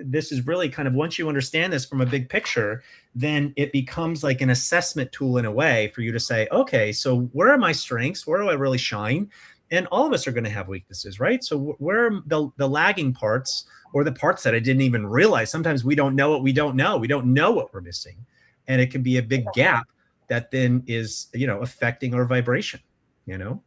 this is really kind of, once you understand this from a big picture, then it becomes like an assessment tool in a way for you to say, okay, so where are my strengths? Where do I really shine? And all of us are going to have weaknesses, right? So where are the lagging parts, or the parts that I didn't even realize? Sometimes we don't know what we don't know. We don't know what we're missing. And it can be a big gap that then is, you know, affecting our vibration, you know?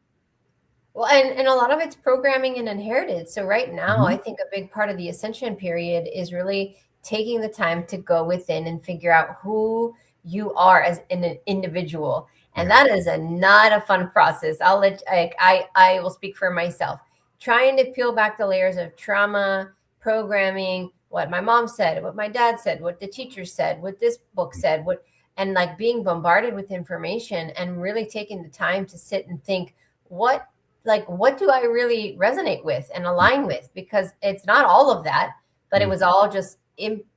Well, and a lot of it's programming and inherited. So right now, I think a big part of the ascension period is really taking the time to go within and figure out who you are as an individual. And that is not a fun process. I will speak for myself. Trying to peel back the layers of trauma, programming, what my mom said, what my dad said, what the teacher said, what this book said, and like being bombarded with information, and really taking the time to sit and think, what do I really resonate with and align with? Because it's not all of that, but it was all just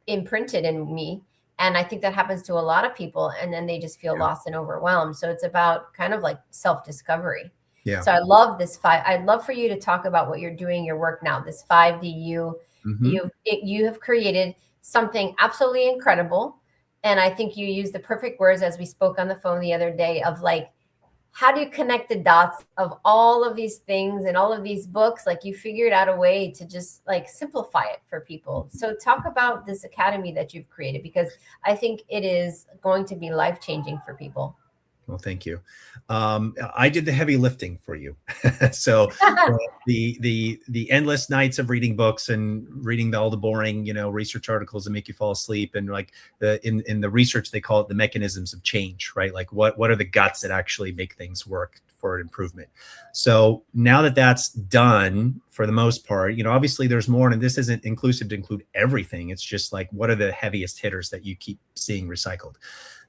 imprinted in me. And I think that happens to a lot of people, and then they just feel lost and overwhelmed. So it's about kind of like self-discovery. Yeah. So I love this I'd love for you to talk about what you're doing, your work now, this 5DU. You have created something absolutely incredible. And I think you used the perfect words as we spoke on the phone the other day of like, how do you connect the dots of all of these things and all of these books? Like, you figured out a way to just like simplify it for people. So talk about this academy that you've created, because I think it is going to be life-changing for people. Well, thank you. I did the heavy lifting for you. So the endless nights of reading books and reading all the boring, you know, research articles that make you fall asleep, and like in the research they call it the mechanisms of change, right? Like what are the guts that actually make things work for improvement? So now that that's done for the most part, you know, obviously there's more, and this isn't inclusive to include everything. It's just like, what are the heaviest hitters that you keep seeing recycled?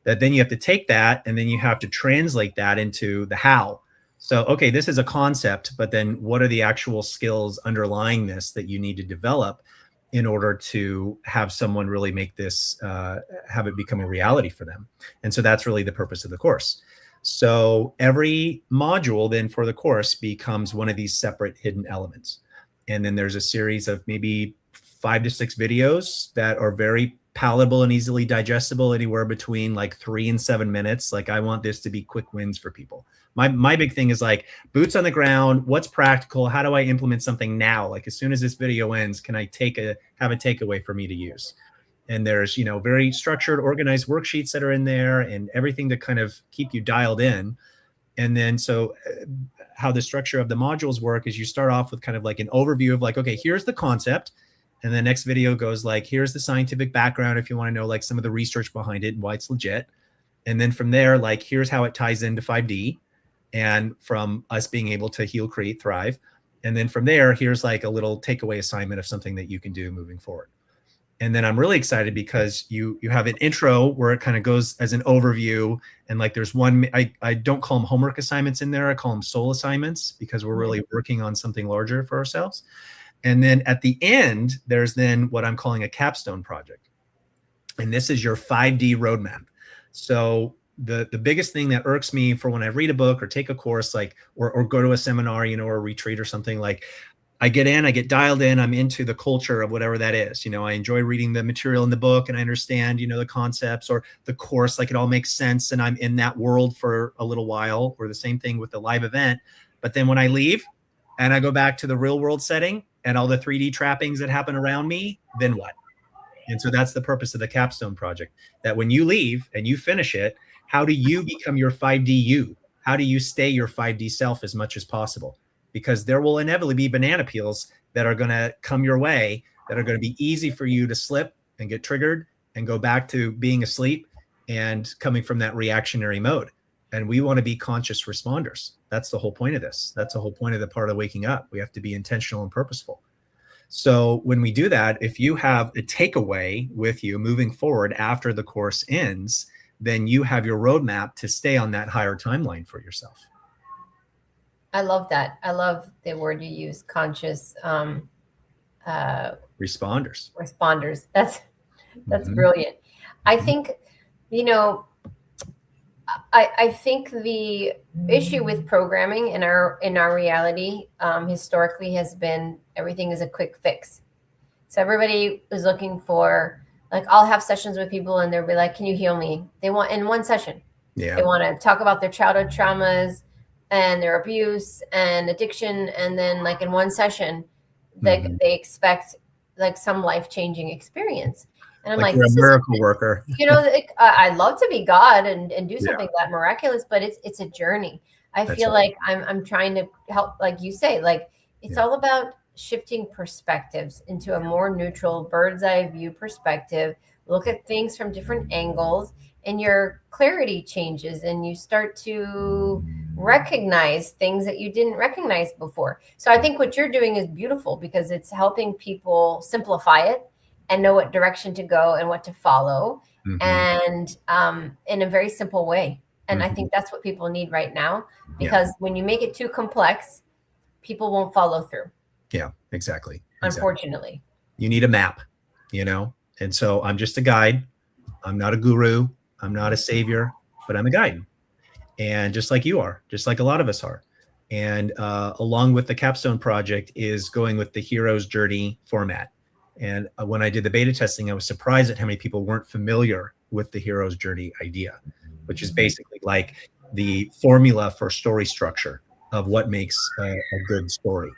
That then you have to take that and then you have to translate that into the how. So, okay, this is a concept, but then what are the actual skills underlying this that you need to develop in order to have someone really make this, have it become a reality for them? And so that's really the purpose of the course. So every module then for the course becomes one of these separate hidden elements. And then there's a series of maybe 5 to 6 videos that are very palatable and easily digestible, anywhere between like 3 and 7 minutes. Like, I want this to be quick wins for people. My big thing is like boots on the ground. What's practical? How do I implement something now? Like, as soon as this video ends, can I have a takeaway for me to use? And there's, you know, very structured, organized worksheets that are in there, and everything to kind of keep you dialed in. And then, so how the structure of the modules work is you start off with kind of like an overview of like, okay, here's the concept. And the next video goes like, here's the scientific background if you want to know like some of the research behind it and why it's legit. And then from there, like, here's how it ties into 5D and from us being able to heal, create, thrive. And then from there, here's like a little takeaway assignment of something that you can do moving forward. And then I'm really excited because you have an intro where it kind of goes as an overview. And like, there's one, I don't call them homework assignments in there. I call them soul assignments, because we're really working on something larger for ourselves. And then at the end, there's then what I'm calling a capstone project. And this is your 5D roadmap. So the biggest thing that irks me for when I read a book or take a course, like, or go to a seminar, you know, or a retreat or something, like, I get dialed in, I'm into the culture of whatever that is. You know, I enjoy reading the material in the book and I understand, you know, the concepts, or the course, like, it all makes sense. And I'm in that world for a little while, or the same thing with the live event. But then when I leave and I go back to the real world setting and all the 3D trappings that happen around me, then what? And so that's the purpose of the capstone project, that when you leave and you finish it, how do you become your 5D you? how do you stay your 5D self as much as possible? Because there will inevitably be banana peels that are going to come your way, that are going to be easy for you to slip and get triggered and go back to being asleep and coming from that reactionary mode. And we want to be conscious responders. That's the whole point of this. That's the whole point of the part of waking up. We have to be intentional and purposeful. So when we do that, if you have a takeaway with you moving forward after the course ends, then you have your roadmap to stay on that higher timeline for yourself. I love that. I love the word you use, conscious responders. That's brilliant. I think, I think the issue with programming in our reality historically has been everything is a quick fix. So everybody is looking for, like, I'll have sessions with people and they'll be like, can you heal me? They want in one session. Yeah. They want to talk about their childhood traumas and their abuse and addiction. And then like in one session, they expect like some life-changing experience. And I'm like you're a miracle worker. I'd love to be God and do something that miraculous, but it's a journey. I feel like I'm trying to help, like you say, like it's all about shifting perspectives into a more neutral bird's eye view perspective. Look at things from different angles, and your clarity changes, and you start to recognize things that you didn't recognize before. So I think what you're doing is beautiful because it's helping people simplify it and know what direction to go and what to follow, and in a very simple way. And I think that's what people need right now, because when you make it too complex, people won't follow through. Yeah, exactly. Unfortunately. You need a map, and so I'm just a guide. I'm not a guru. I'm not a savior, but I'm a guide. And just like you are, just like a lot of us are. And along with the Capstone project is going with the hero's journey format. And when I did the beta testing, I was surprised at how many people weren't familiar with the hero's journey idea, which is basically like the formula for story structure of what makes a good story.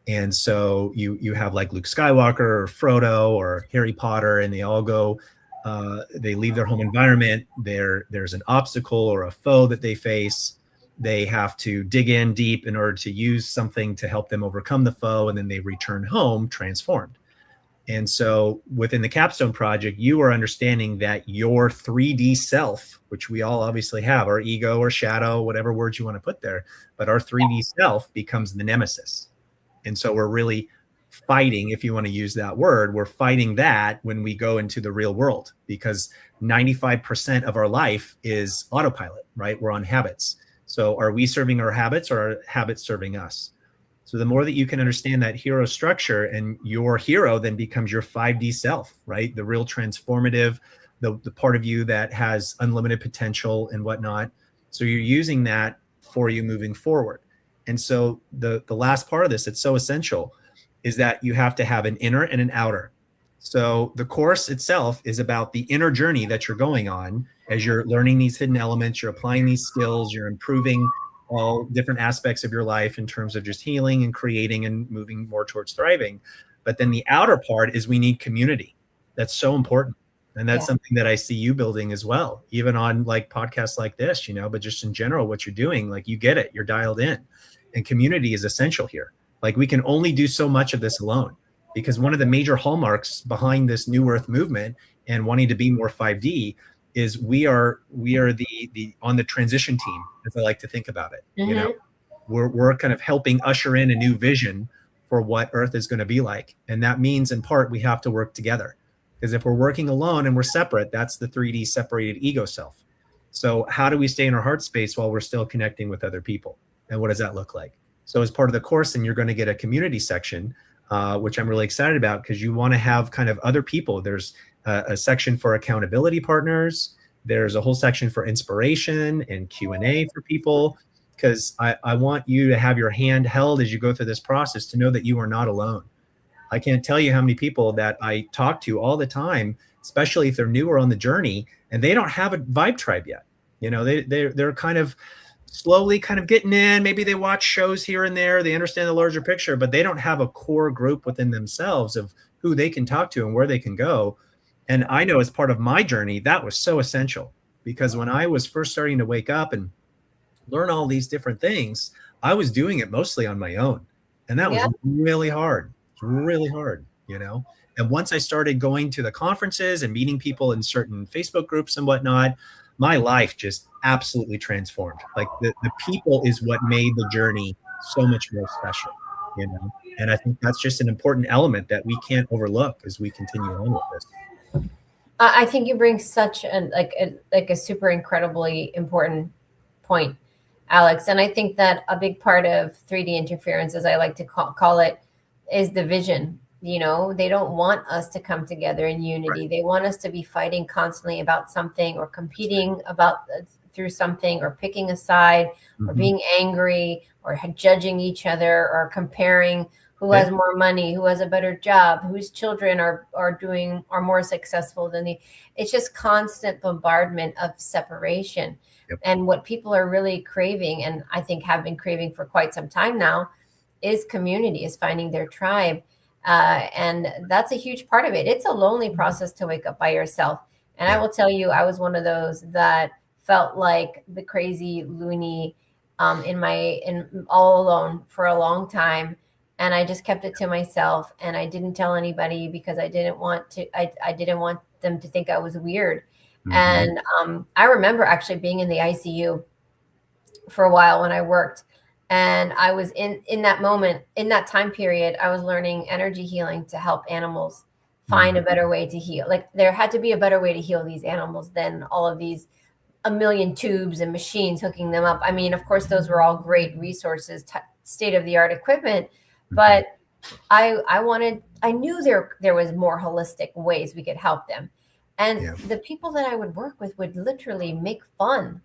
And so you have like Luke Skywalker or Frodo or Harry Potter, and they all go, they leave their home environment. There's an obstacle or a foe that they face. They have to dig in deep in order to use something to help them overcome the foe, and then they return home transformed. And so within the Capstone project, you are understanding that your 3D self, which we all obviously have, our ego or shadow, whatever words you want to put there, but our 3D self becomes the nemesis. And so we're really fighting, if you want to use that word, we're fighting that when we go into the real world, because 95% of our life is autopilot, right? We're on habits. So are we serving our habits, or are habits serving us? So the more that you can understand that hero structure, and your hero then becomes your 5D self, right? The real transformative, the part of you that has unlimited potential and whatnot. So you're using that for you moving forward. And so the last part of this, it's so essential, is that you have to have an inner and an outer. So the course itself is about the inner journey that you're going on as you're learning these hidden elements, you're applying these skills, you're improving all different aspects of your life in terms of just healing and creating and moving more towards thriving. But then the outer part is we need community. That's so important. And that's something that I see you building as well, even on like podcasts like this, but just in general, what you're doing, like you get it, you're dialed in. And community is essential here. Like we can only do so much of this alone, because one of the major hallmarks behind this New Earth movement and wanting to be more 5D is we are the on the transition team, as I like to think about it. We're kind of helping usher in a new vision for what Earth is going to be like. And that means in part, we have to work together, because if we're working alone and we're separate, that's the 3D separated ego self. So how do we stay in our heart space while we're still connecting with other people? And what does that look like? So as part of the course, then you're going to get a community section, which I'm really excited about, because you want to have kind of other people. There's a section for accountability partners. There's a whole section for inspiration and Q&A for people, because I want you to have your hand held as you go through this process, to know that you are not alone. I can't tell you how many people that I talk to all the time, especially if they're newer on the journey and they don't have a vibe tribe yet. They're kind of slowly kind of getting in. Maybe they watch shows here and there. They understand the larger picture, but they don't have a core group within themselves of who they can talk to and where they can go. And I know as part of my journey, that was so essential, because when I was first starting to wake up and learn all these different things, I was doing it mostly on my own. And that was really hard. It's really hard, you know? And once I started going to the conferences and meeting people in certain Facebook groups and whatnot, my life just absolutely transformed. Like the people is what made the journey so much more special, you know? And I think that's just an important element that we can't overlook as we continue on with this. I think you bring such a super incredibly important point, Alex. And I think that a big part of 3D interference, as I like to call it, is the vision. You know, they don't want us to come together in unity. Right. They want us to be fighting constantly about something, or competing about through something, or picking a side, or being angry, or judging each other, or comparing who has more money, who has a better job, whose children are more successful than the. It's just constant bombardment of separation. Yep. And what people are really craving, and I think have been craving for quite some time now, is community, is finding their tribe. And that's a huge part of it. It's a lonely process to wake up by yourself. And I will tell you, I was one of those that felt like the crazy loony in all alone for a long time. And I just kept it to myself, and I didn't tell anybody because I didn't want them to think I was weird. And I remember actually being in the ICU for a while when I worked. And I was in that moment, in that time period, I was learning energy healing to help animals find a better way to heal. Like, there had to be a better way to heal these animals than all of these a million tubes and machines hooking them up. I mean, of course, those were all great resources, state-of-the-art equipment, but I knew there was more holistic ways we could help them. And the people that I would work with would literally make fun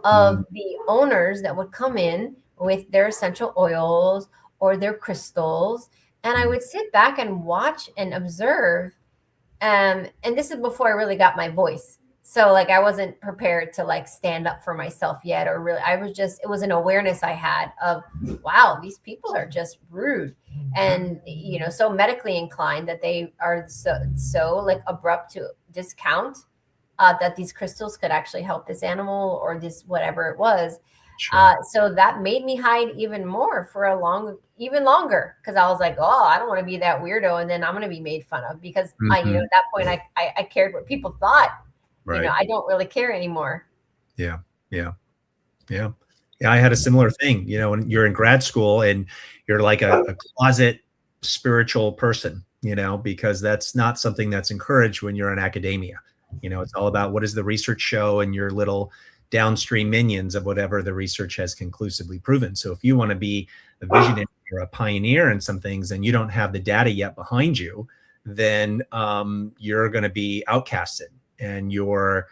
of the owners that would come in with their essential oils or their crystals. And I would sit back and watch and observe. And this is before I really got my voice. So like, I wasn't prepared to like stand up for myself yet, or really, it was an awareness I had of, wow, these people are just rude. And, you know, so medically inclined that they are so like abrupt to discount that these crystals could actually help this animal or this, whatever it was. Sure. So that made me hide even more for even longer, because I was like, oh, I don't want to be that weirdo, and then I'm going to be made fun of, because I, you know, at that point I cared what people thought. Right. You know, I don't really care anymore. Yeah. I had a similar thing. You know, when you're in grad school and you're like a closet spiritual person, you know, because that's not something that's encouraged when you're in academia. You know, it's all about what does the research show, and your little downstream minions of whatever the research has conclusively proven. So if you want to be a visionary or a pioneer in some things and you don't have the data yet behind you, then you're going to be outcasted, and your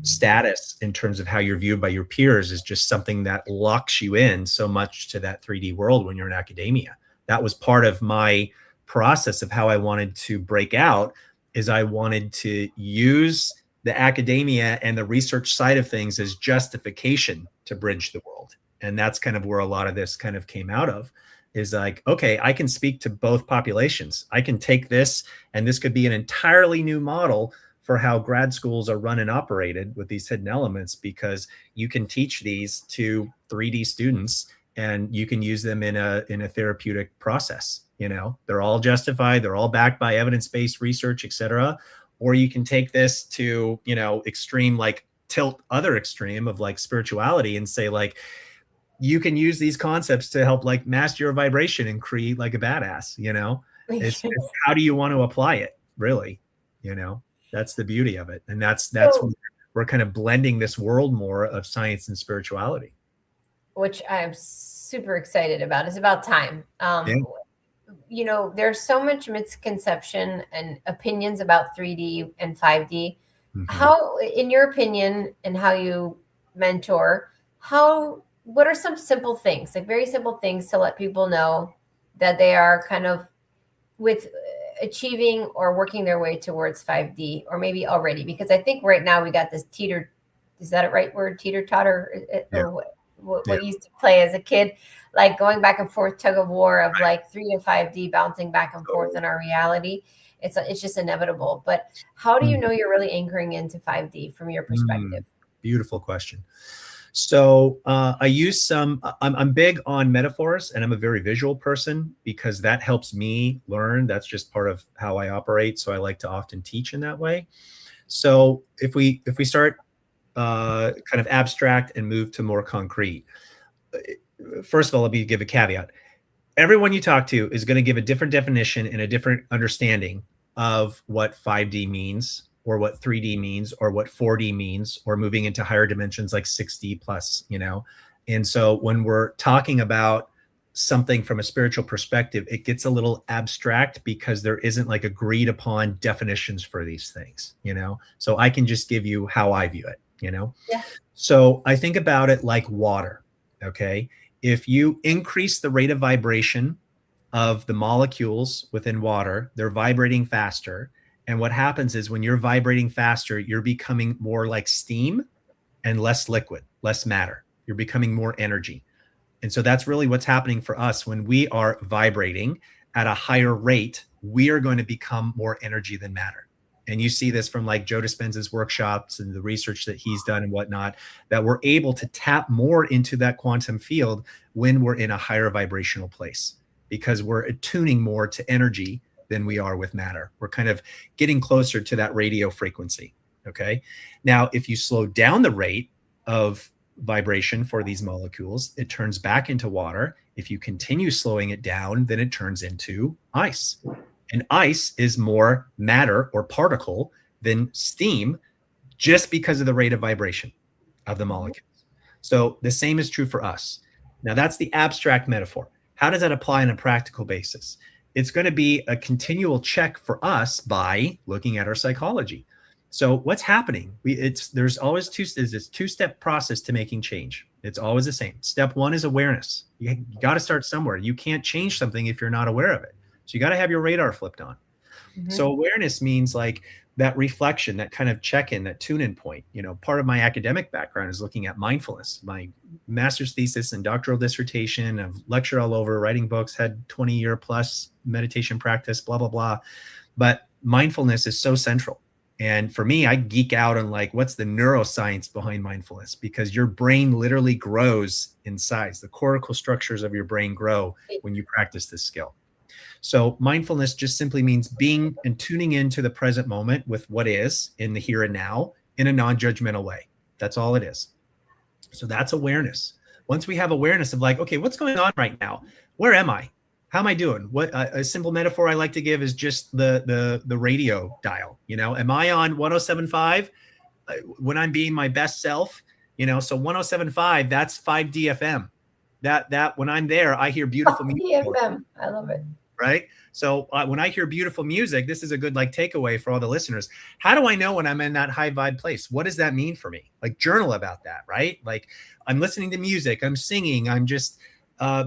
status in terms of how you're viewed by your peers is just something that locks you in so much to that 3D world when you're in academia. That was part of my process of how I wanted to break out, is I wanted to use the academia and the research side of things as justification to bridge the world. And that's kind of where a lot of this kind of came out of, is like, okay, I can speak to both populations. I can take this, and this could be an entirely new model for how grad schools are run and operated with these hidden elements, because you can teach these to 3D students and you can use them in a therapeutic process. You know, they're all justified, they're all backed by evidence-based research, et cetera. Or you can take this to, you know, extreme, like other extreme of like spirituality, and say like, you can use these concepts to help like master your vibration and create like a badass, you know. It's how do you want to apply it, really? You know, that's the beauty of it. And that's so, we're kind of blending this world more of science and spirituality, which I'm super excited about. It's about time. You know, there's so much misconception and opinions about 3D and 5D. How, in your opinion, and how you mentor, what are some simple things, like very simple things, to let people know that they are kind of with achieving or working their way towards 5D, or maybe already? Because I think right now we got this is that a right word, teeter-totter? Or what you used to play as a kid, like going back and forth, tug of war of like 3 to 5D, bouncing back and forth in our reality. It's just inevitable. But how do you know you're really anchoring into 5D from your perspective? Beautiful question. So I use some, I'm big on metaphors, and I'm a very visual person because that helps me learn. That's just part of how I operate. So I like to often teach in that way. So if we start kind of abstract and move to more concrete, first of all, let me give a caveat. Everyone you talk to is going to give a different definition and a different understanding of what 5D means, or what 3D means, or what 4D means, or moving into higher dimensions like 6D plus, you know? And so when we're talking about something from a spiritual perspective, it gets a little abstract because there isn't like agreed upon definitions for these things, you know? So I can just give you how I view it, you know? Yeah. So I think about it like water, okay? If you increase the rate of vibration of the molecules within water, they're vibrating faster. And what happens is when you're vibrating faster, you're becoming more like steam and less liquid, less matter. You're becoming more energy. And so that's really what's happening for us. When we are vibrating at a higher rate, we are going to become more energy than matter. And you see this from like Joe Dispenza's workshops and the research that he's done and whatnot, that we're able to tap more into that quantum field when we're in a higher vibrational place, because we're attuning more to energy than we are with matter. We're kind of getting closer to that radio frequency. Okay. Now, if you slow down the rate of vibration for these molecules, it turns back into water. If you continue slowing it down, then it turns into ice. And ice is more matter or particle than steam, just because of the rate of vibration of the molecules. So the same is true for us. Now that's the abstract metaphor. How does that apply on a practical basis? It's going to be a continual check for us by looking at our psychology. So what's happening? There's always this two-step process to making change. It's always the same. Step one is awareness. You got to start somewhere. You can't change something if you're not aware of it. So you got to have your radar flipped on. Mm-hmm. So awareness means like that reflection, that kind of check-in, that tune-in point. You know, part of my academic background is looking at mindfulness. My master's thesis and doctoral dissertation, I've lectured all over, writing books, had 20-year plus meditation practice, blah, blah, blah. But mindfulness is so central. And for me, I geek out on like, what's the neuroscience behind mindfulness? Because your brain literally grows in size. The cortical structures of your brain grow when you practice this skill. So mindfulness just simply means being and tuning into the present moment with what is in the here and now in a non-judgmental way. That's all it is. So that's awareness. Once we have awareness of like, okay, what's going on right now? Where am I? How am I doing? What a simple metaphor I like to give is just the radio dial. You know, am I on 107.5 when I'm being my best self? You know, so 107.5, that's 5D FM. That when I'm there, I hear beautiful music. FM. I love it. Right. So when I hear beautiful music, this is a good like takeaway for all the listeners. How do I know when I'm in that high vibe place? What does that mean for me? Like journal about that, right? Like I'm listening to music, I'm singing, I'm just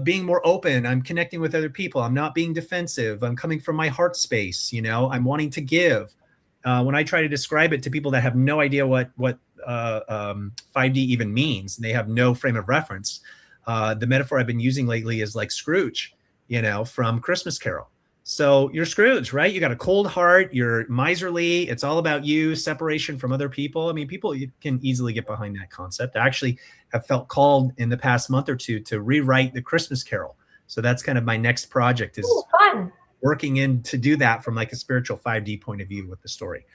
being more open. I'm connecting with other people. I'm not being defensive. I'm coming from my heart space. You know, I'm wanting to give. When I try to describe it to people that have no idea what 5D even means, and they have no frame of reference, the metaphor I've been using lately is like Scrooge, you know, from Christmas Carol. So you're Scrooge, right? You got a cold heart. You're miserly. It's all about you, separation from other people. I mean, people can easily get behind that concept. I actually have felt called in the past month or two to rewrite the Christmas Carol. So that's kind of my next project is working in to do that from like a spiritual 5D point of view with the story.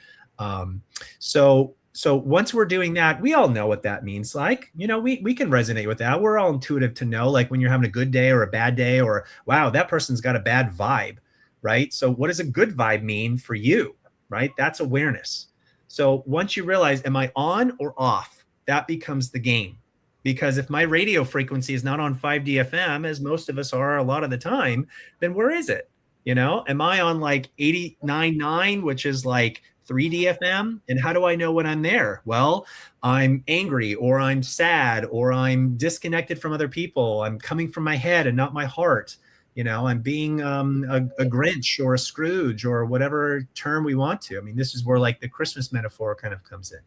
So once we're doing that, we all know what that means. Like, you know, we can resonate with that. We're all intuitive to know, like when you're having a good day or a bad day, or wow, that person's got a bad vibe, right? So what does a good vibe mean for you, right? That's awareness. So once you realize, am I on or off? That becomes the game. Because if my radio frequency is not on 5D FM, as most of us are a lot of the time, then where is it? You know, am I on like 89.9, which is like 3D FM? And how do I know when I'm there? Well, I'm angry, or I'm sad, or I'm disconnected from other people. I'm coming from my head and not my heart. You know, I'm being a Grinch or a Scrooge or whatever term we want to. I mean, this is where like the Christmas metaphor kind of comes in.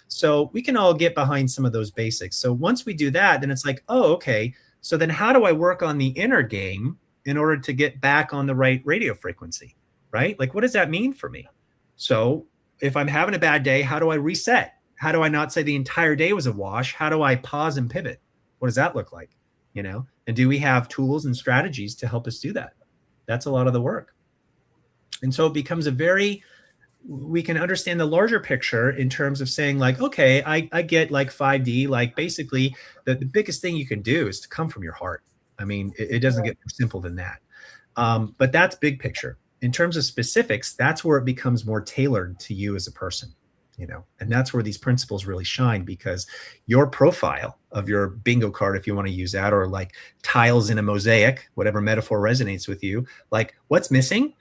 So we can all get behind some of those basics. So once we do that, then it's like, oh, okay. So then how do I work on the inner game in order to get back on the right radio frequency, right? Like, what does that mean for me? So if I'm having a bad day, how do I reset? How do I not say the entire day was a wash? How do I pause and pivot? What does that look like? And do we have tools and strategies to help us do that? That's a lot of the work. And so it becomes we can understand the larger picture in terms of saying like, okay, I get like 5D, like basically the biggest thing you can do is to come from your heart. I mean, it doesn't get more simple than that. But that's big picture. In terms of specifics, that's where it becomes more tailored to you as a person, and that's where these principles really shine, because your profile of your bingo card, if you want to use that, or like tiles in a mosaic, whatever metaphor resonates with you, like what's missing?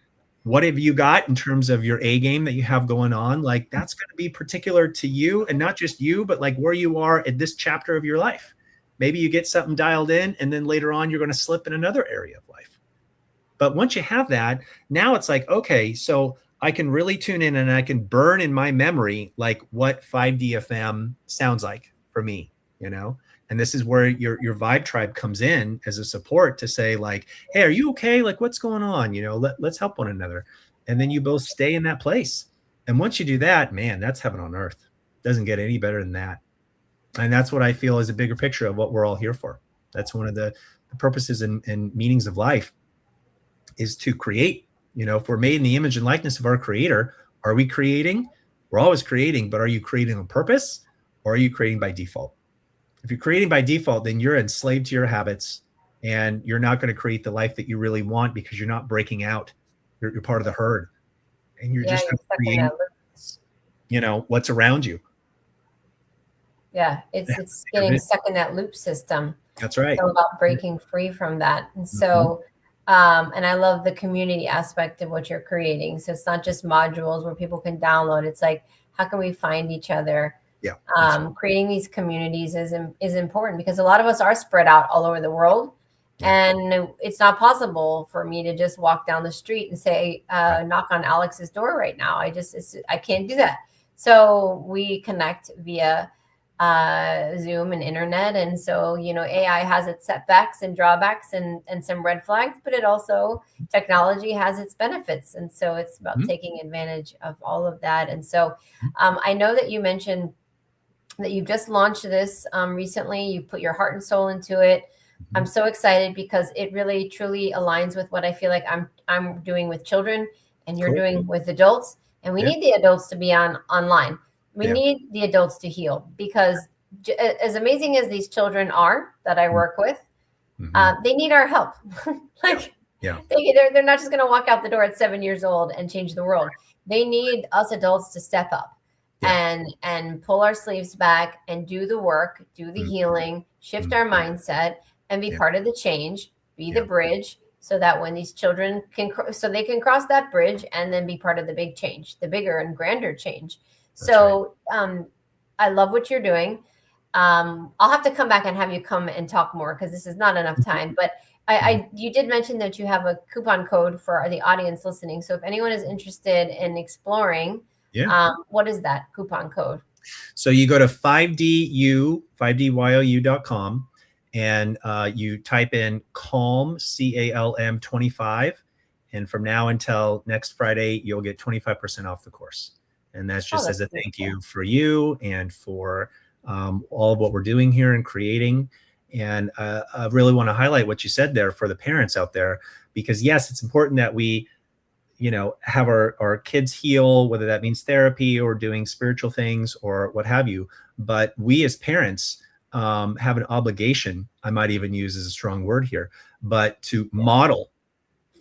What have you got in terms of your A game that you have going on? Like that's going to be particular to you, and not just you, but like where you are at this chapter of your life. Maybe you get something dialed in, and then later on, you're going to slip in another area of life. But once you have that, now it's like, okay, so I can really tune in and I can burn in my memory, like what 5DFM sounds like for me, and this is where your vibe tribe comes in as a support to say like, hey, are you okay? Like what's going on? Let's help one another. And then you both stay in that place. And once you do that, man, that's heaven on earth. Doesn't get any better than that. And that's what I feel is a bigger picture of what we're all here for. That's one of the purposes and meanings of life, is to create. If we're made in the image and likeness of our creator, are we creating? We're always creating, but are you creating on purpose, or are you creating by default? If you're creating by default, then you're enslaved to your habits, and you're not going to create the life that you really want, because you're not breaking out. You're part of the herd, and you're just creating, what's around you. Yeah, it's getting stuck in that loop system. That's right. So about breaking free from that. And so, and I love the community aspect of what you're creating. So it's not just modules where people can download. It's like, how can we find each other? Yeah. Creating these communities is important, because a lot of us are spread out all over the world. Yeah. And it's not possible for me to just walk down the street and say, knock on Alex's door right now. I can't do that. So we connect via Zoom and internet. And so, AI has its setbacks and drawbacks and some red flags, but it also, technology has its benefits. And so it's about taking advantage of all of that. And so I know that you mentioned that you've just launched this recently. You put your heart and soul into it. I'm so excited, because it really truly aligns with what I feel like I'm doing with children, and you're doing with adults. And we need the adults to be online. We need the adults to heal, because as amazing as these children are that I work with, they need our help. They're not just going to walk out the door at 7 years old and change the world. They need us adults to step up and pull our sleeves back and do the work, do the healing, shift our mindset, and be part of the change, be the bridge, so that when these children they can cross that bridge and then be part of the big change, the bigger and grander change. That's so I love what you're doing. I'll have to come back and have you come and talk more, because this is not enough time. But you did mention that you have a coupon code for the audience listening. So if anyone is interested in exploring, what is that coupon code? So you go to 5DYOU.com, and you type in CALM, CALM 25. And from now until next Friday, you'll get 25% off the course. And that's just as a thank you for you and for all of what we're doing here and creating. And I really want to highlight what you said there for the parents out there, because yes, it's important that we, have our kids heal, whether that means therapy or doing spiritual things or what have you. But we as parents have an obligation, I might even use as a strong word here, but to model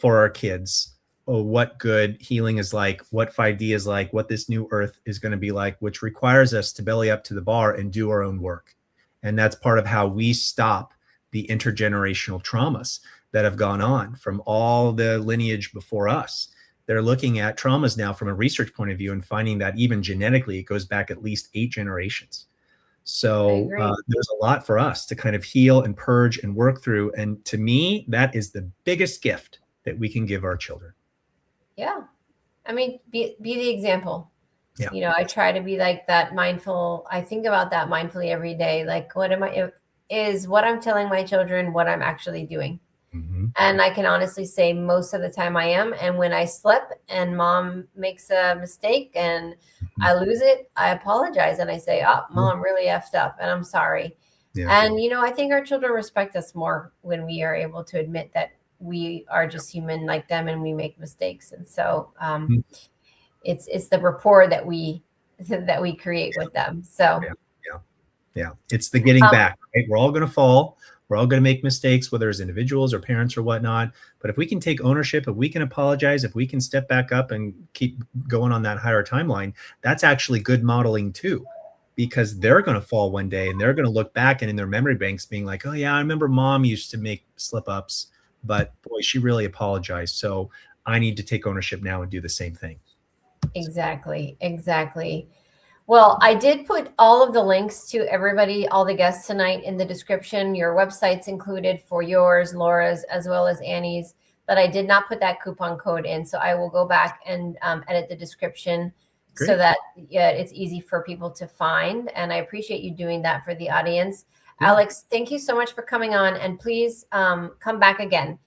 for our kids what good healing is like, what 5D is like, what this new earth is going to be like, which requires us to belly up to the bar and do our own work. And that's part of how we stop the intergenerational traumas that have gone on from all the lineage before us. They're looking at traumas now from a research point of view and finding that even genetically, it goes back at least 8 generations. So there's a lot for us to kind of heal and purge and work through. And to me, that is the biggest gift that we can give our children. Yeah. I mean, be the example. Yeah. I try to be like that mindful. I think about that mindfully every day. Like, is what I'm telling my children what I'm actually doing? And I can honestly say most of the time I am. And when I slip and mom makes a mistake and I lose it, I apologize. And I say, oh, mom really effed up and I'm sorry. And, I think our children respect us more when we are able to admit that we are just human like them and we make mistakes. And so it's the rapport that we create with them. So yeah. It's the getting back, right? We're all going to fall. We're all going to make mistakes, whether as individuals or parents or whatnot. But if we can take ownership, if we can apologize, if we can step back up and keep going on that higher timeline, that's actually good modeling too, because they're going to fall one day and they're going to look back and in their memory banks being like, oh yeah, I remember mom used to make slip ups, but boy, she really apologized. So I need to take ownership now and do the same thing. Exactly. Well, I did put all of the links to everybody, all the guests tonight in the description. Your website's included for yours, Laura's, as well as Annie's, but I did not put that coupon code in. So I will go back and edit the description so that it's easy for people to find. And I appreciate you doing that for the audience. Yeah. Alex, thank you so much for coming on, and please come back again.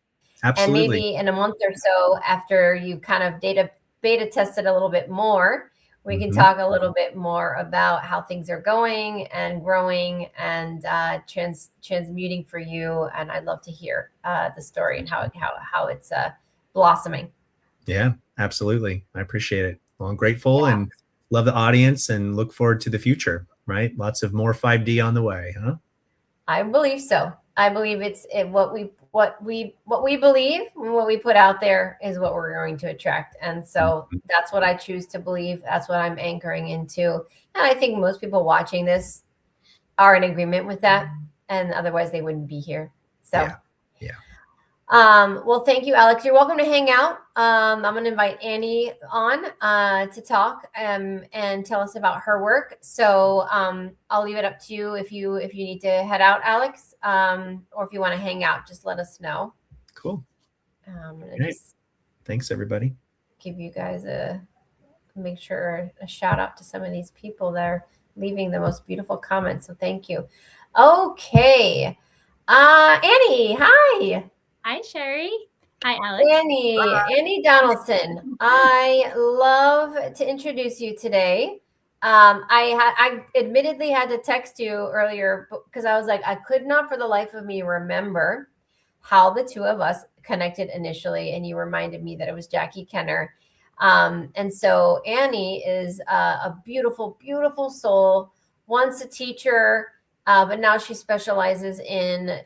Absolutely. And maybe in a month or so after you kind of beta tested a little bit more, we can talk a little bit more about how things are going and growing and transmuting for you. And I'd love to hear the story and how it's blossoming. Yeah, absolutely. I appreciate it. Well, I'm grateful and love the audience and look forward to the future, right? Lots of more 5D on the way, huh? I believe so. I believe what we believe and what we put out there is what we're going to attract. And so that's what I choose to believe. That's what I'm anchoring into. And I think most people watching this are in agreement with that. And otherwise they wouldn't be here. So, yeah. Well, thank you, Alex. You're welcome to hang out. I'm going to invite Annie on to talk and tell us about her work. So I'll leave it up to you if you need to head out, Alex, or if you want to hang out, just let us know. Cool. Thanks, everybody. Give you guys make sure a shout out to some of these people that are leaving the most beautiful comments. So thank you. Okay. Annie, hi. Hi, Sherry. Hi, Alex. Annie Donaldson. I love to introduce you today. I admittedly had to text you earlier because I was like, I could not for the life of me remember how the two of us connected initially. And you reminded me that it was Jackie Kenner. And so Annie is a beautiful, beautiful soul, once a teacher, but now she specializes in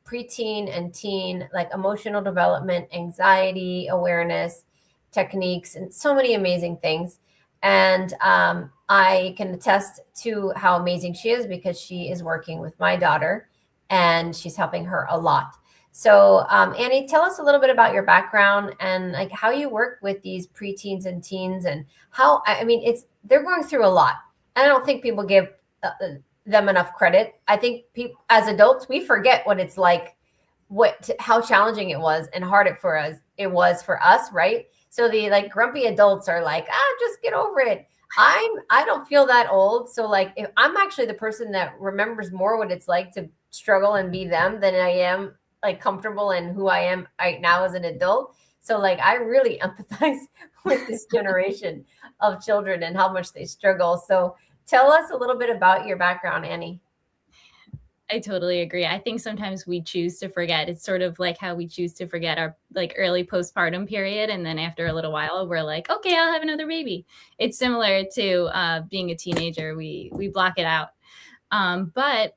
preteen and teen, like emotional development, anxiety awareness techniques, and so many amazing things. And I can attest to how amazing she is because she is working with my daughter and she's helping her a lot. So Annie, tell us a little bit about your background and like how you work with these preteens and teens and how, they're going through a lot. And I don't think people give them enough credit. I think people, as adults, we forget what it's like, how challenging it was and hard it was for us, right? So the like grumpy adults are like, just get over it. I don't feel that old. So like, if I'm actually the person that remembers more what it's like to struggle and be them than I am like comfortable in who I am right now as an adult. So like, I really empathize with this generation of children and how much they struggle. So tell us a little bit about your background, Annie. I totally agree. I think sometimes we choose to forget. It's sort of like how we choose to forget our like early postpartum period. And then after a little while, we're like, okay, I'll have another baby. It's similar to being a teenager. We block it out. But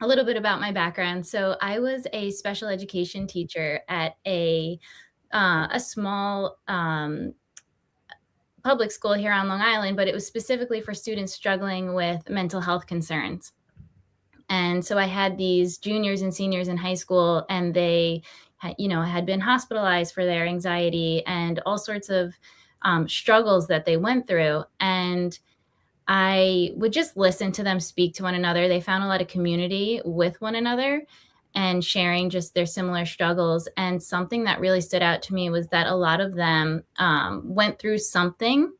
a little bit about my background. So I was a special education teacher at a small public school here on Long Island, but it was specifically for students struggling with mental health concerns. And so I had these juniors and seniors in high school, and they had been hospitalized for their anxiety and all sorts of struggles that they went through. And I would just listen to them speak to one another. They found a lot of community with one another and sharing just their similar struggles. And something that really stood out to me was that a lot of them went through something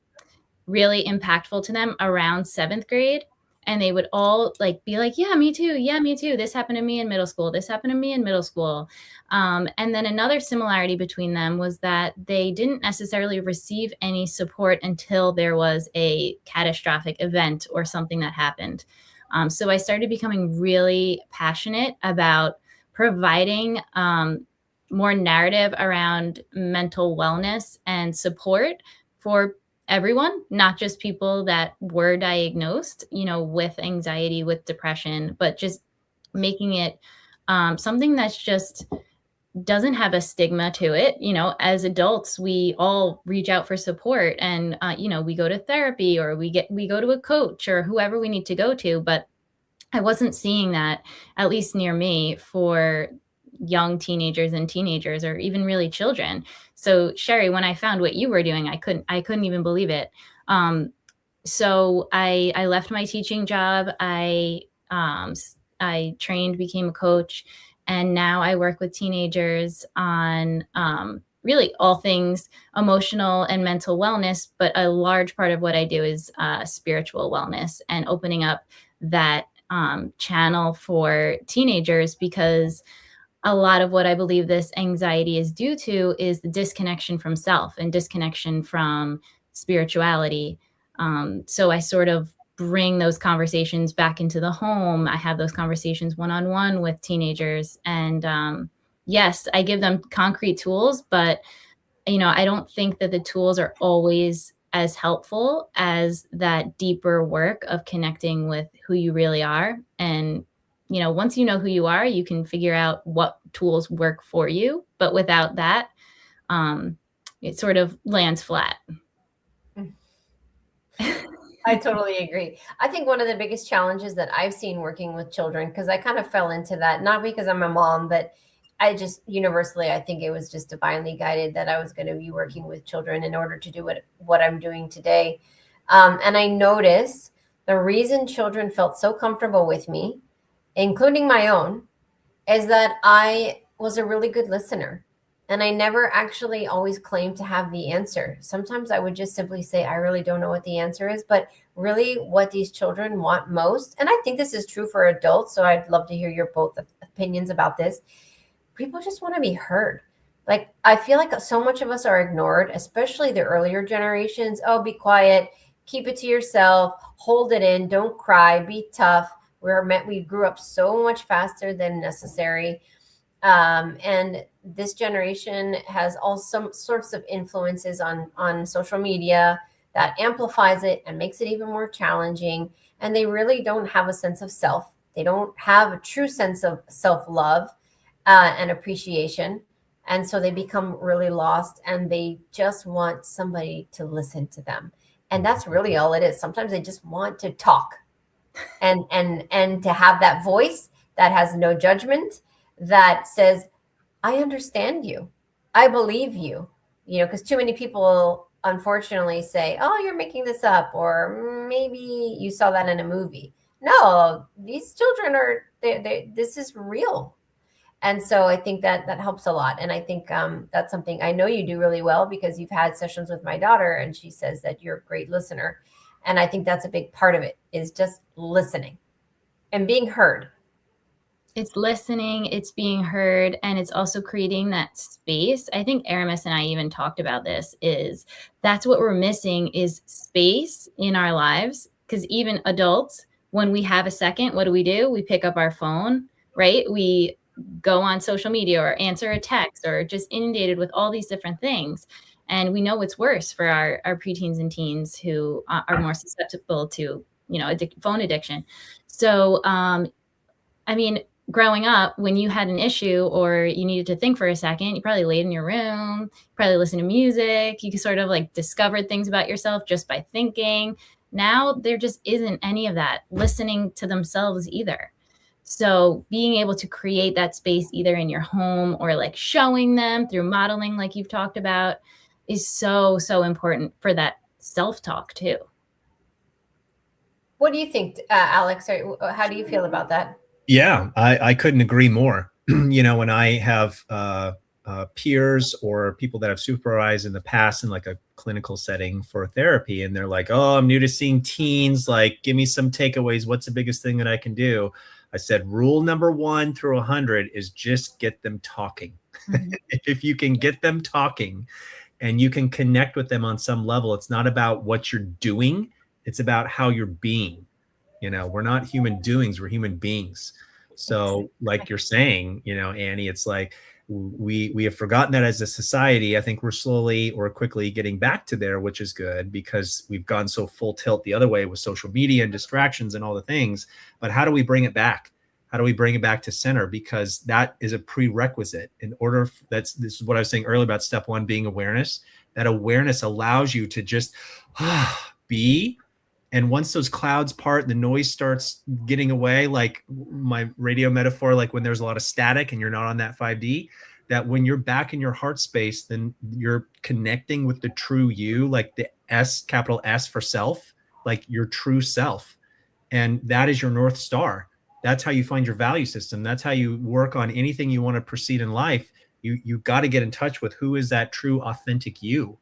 really impactful to them around 7th grade. And they would all like be like, yeah, me too. Yeah, me too. This happened to me in middle school. This happened to me in middle school. And then another similarity between them was that they didn't necessarily receive any support until there was a catastrophic event or something that happened. So I started becoming really passionate about providing more narrative around mental wellness and support for everyone, not just people that were diagnosed, with anxiety, with depression, but just making it something that's just doesn't have a stigma to it. As adults, we all reach out for support, and we go to therapy, or we go to a coach or whoever we need to go to. But I wasn't seeing that, at least near me, for young teenagers or even really children. So Sherry, when I found what you were doing, I couldn't even believe it. So I left my teaching job. I trained, became a coach, and now I work with teenagers on really all things emotional and mental wellness. But a large part of what I do is spiritual wellness and opening up that channel for teenagers, because a lot of what I believe this anxiety is due to is the disconnection from self and disconnection from spirituality. So I sort of bring those conversations back into the home. I have those conversations one-on-one with teenagers. And yes, I give them concrete tools, but I don't think that the tools are always as helpful as that deeper work of connecting with who you really are. And once you know who you are, you can figure out what tools work for you. But without that, it sort of lands flat. I totally agree. I think one of the biggest challenges that I've seen working with children, because I kind of fell into that, not because I'm a mom, but I just universally, I think it was just divinely guided that I was going to be working with children in order to do what I'm doing today. And I noticed the reason children felt so comfortable with me, including my own, is that I was a really good listener. And I never actually always claimed to have the answer. Sometimes I would just simply say, I really don't know what the answer is, but really what these children want most. And I think this is true for adults. So I'd love to hear your both opinions about this. People just want to be heard. Like, I feel like so much of us are ignored, especially the earlier generations. Oh, be quiet, keep it to yourself, hold it in, don't cry, be tough. We grew up so much faster than necessary. And this generation has all some sorts of influences on social media that amplifies it and makes it even more challenging. And they really don't have a sense of self. They don't have a true sense of self-love and appreciation. And so they become really lost, and they just want somebody to listen to them. And that's really all it is. Sometimes they just want to talk and to have that voice that has no judgment, that says, I understand you. I believe you, because too many people unfortunately say, oh, you're making this up, or maybe you saw that in a movie. No, these children are, this is real. And so I think that helps a lot. And I think that's something I know you do really well, because you've had sessions with my daughter and she says that you're a great listener. And I think that's a big part of it, is just listening and being heard. It's listening, it's being heard, and it's also creating that space. I think Aramis and I even talked about this, is that's what we're missing, is space in our lives. Because even adults, when we have a second, what do? We pick up our phone, right? We go on social media or answer a text, or just inundated with all these different things. And we know it's worse for our preteens and teens who are more susceptible to, phone addiction. So, I mean, growing up, when you had an issue or you needed to think for a second, you probably laid in your room, probably listened to music. You could sort of like discover things about yourself just by thinking. Now there just isn't any of that listening to themselves either. So being able to create that space either in your home or like showing them through modeling, like you've talked about, is so, so important for that self-talk too. What do you think, Alex? How do you feel about that? Yeah, I couldn't agree more. When I have peers or people that have supervised in the past in like a clinical setting for therapy, and they're like, oh, I'm new to seeing teens, like give me some takeaways, what's the biggest thing that I can do? I said rule number 1 through 100 is just get them talking. Mm-hmm. If you can get them talking and you can connect with them on some level, it's not about what you're doing, it's about how you're being. You know, we're not human doings, we're human beings. So like you're saying, you know, Annie, it's like we have forgotten that as a society. I think we're slowly or quickly getting back to there, which is good because we've gone so full tilt the other way with social media and distractions and all the things. But how do we bring it back? How do we bring it back to center? Because that is a prerequisite in order. This is what I was saying earlier about step 1 being awareness. That awareness allows you to just be. And once those clouds part, the noise starts getting away, like my radio metaphor, like when there's a lot of static and you're not on that 5D, that when you're back in your heart space, then you're connecting with the true you, like the S, capital S for self, like your true self. And that is your North Star. That's how you find your value system. That's how you work on anything you want to proceed in life. You've got to get in touch with who is that true, authentic you.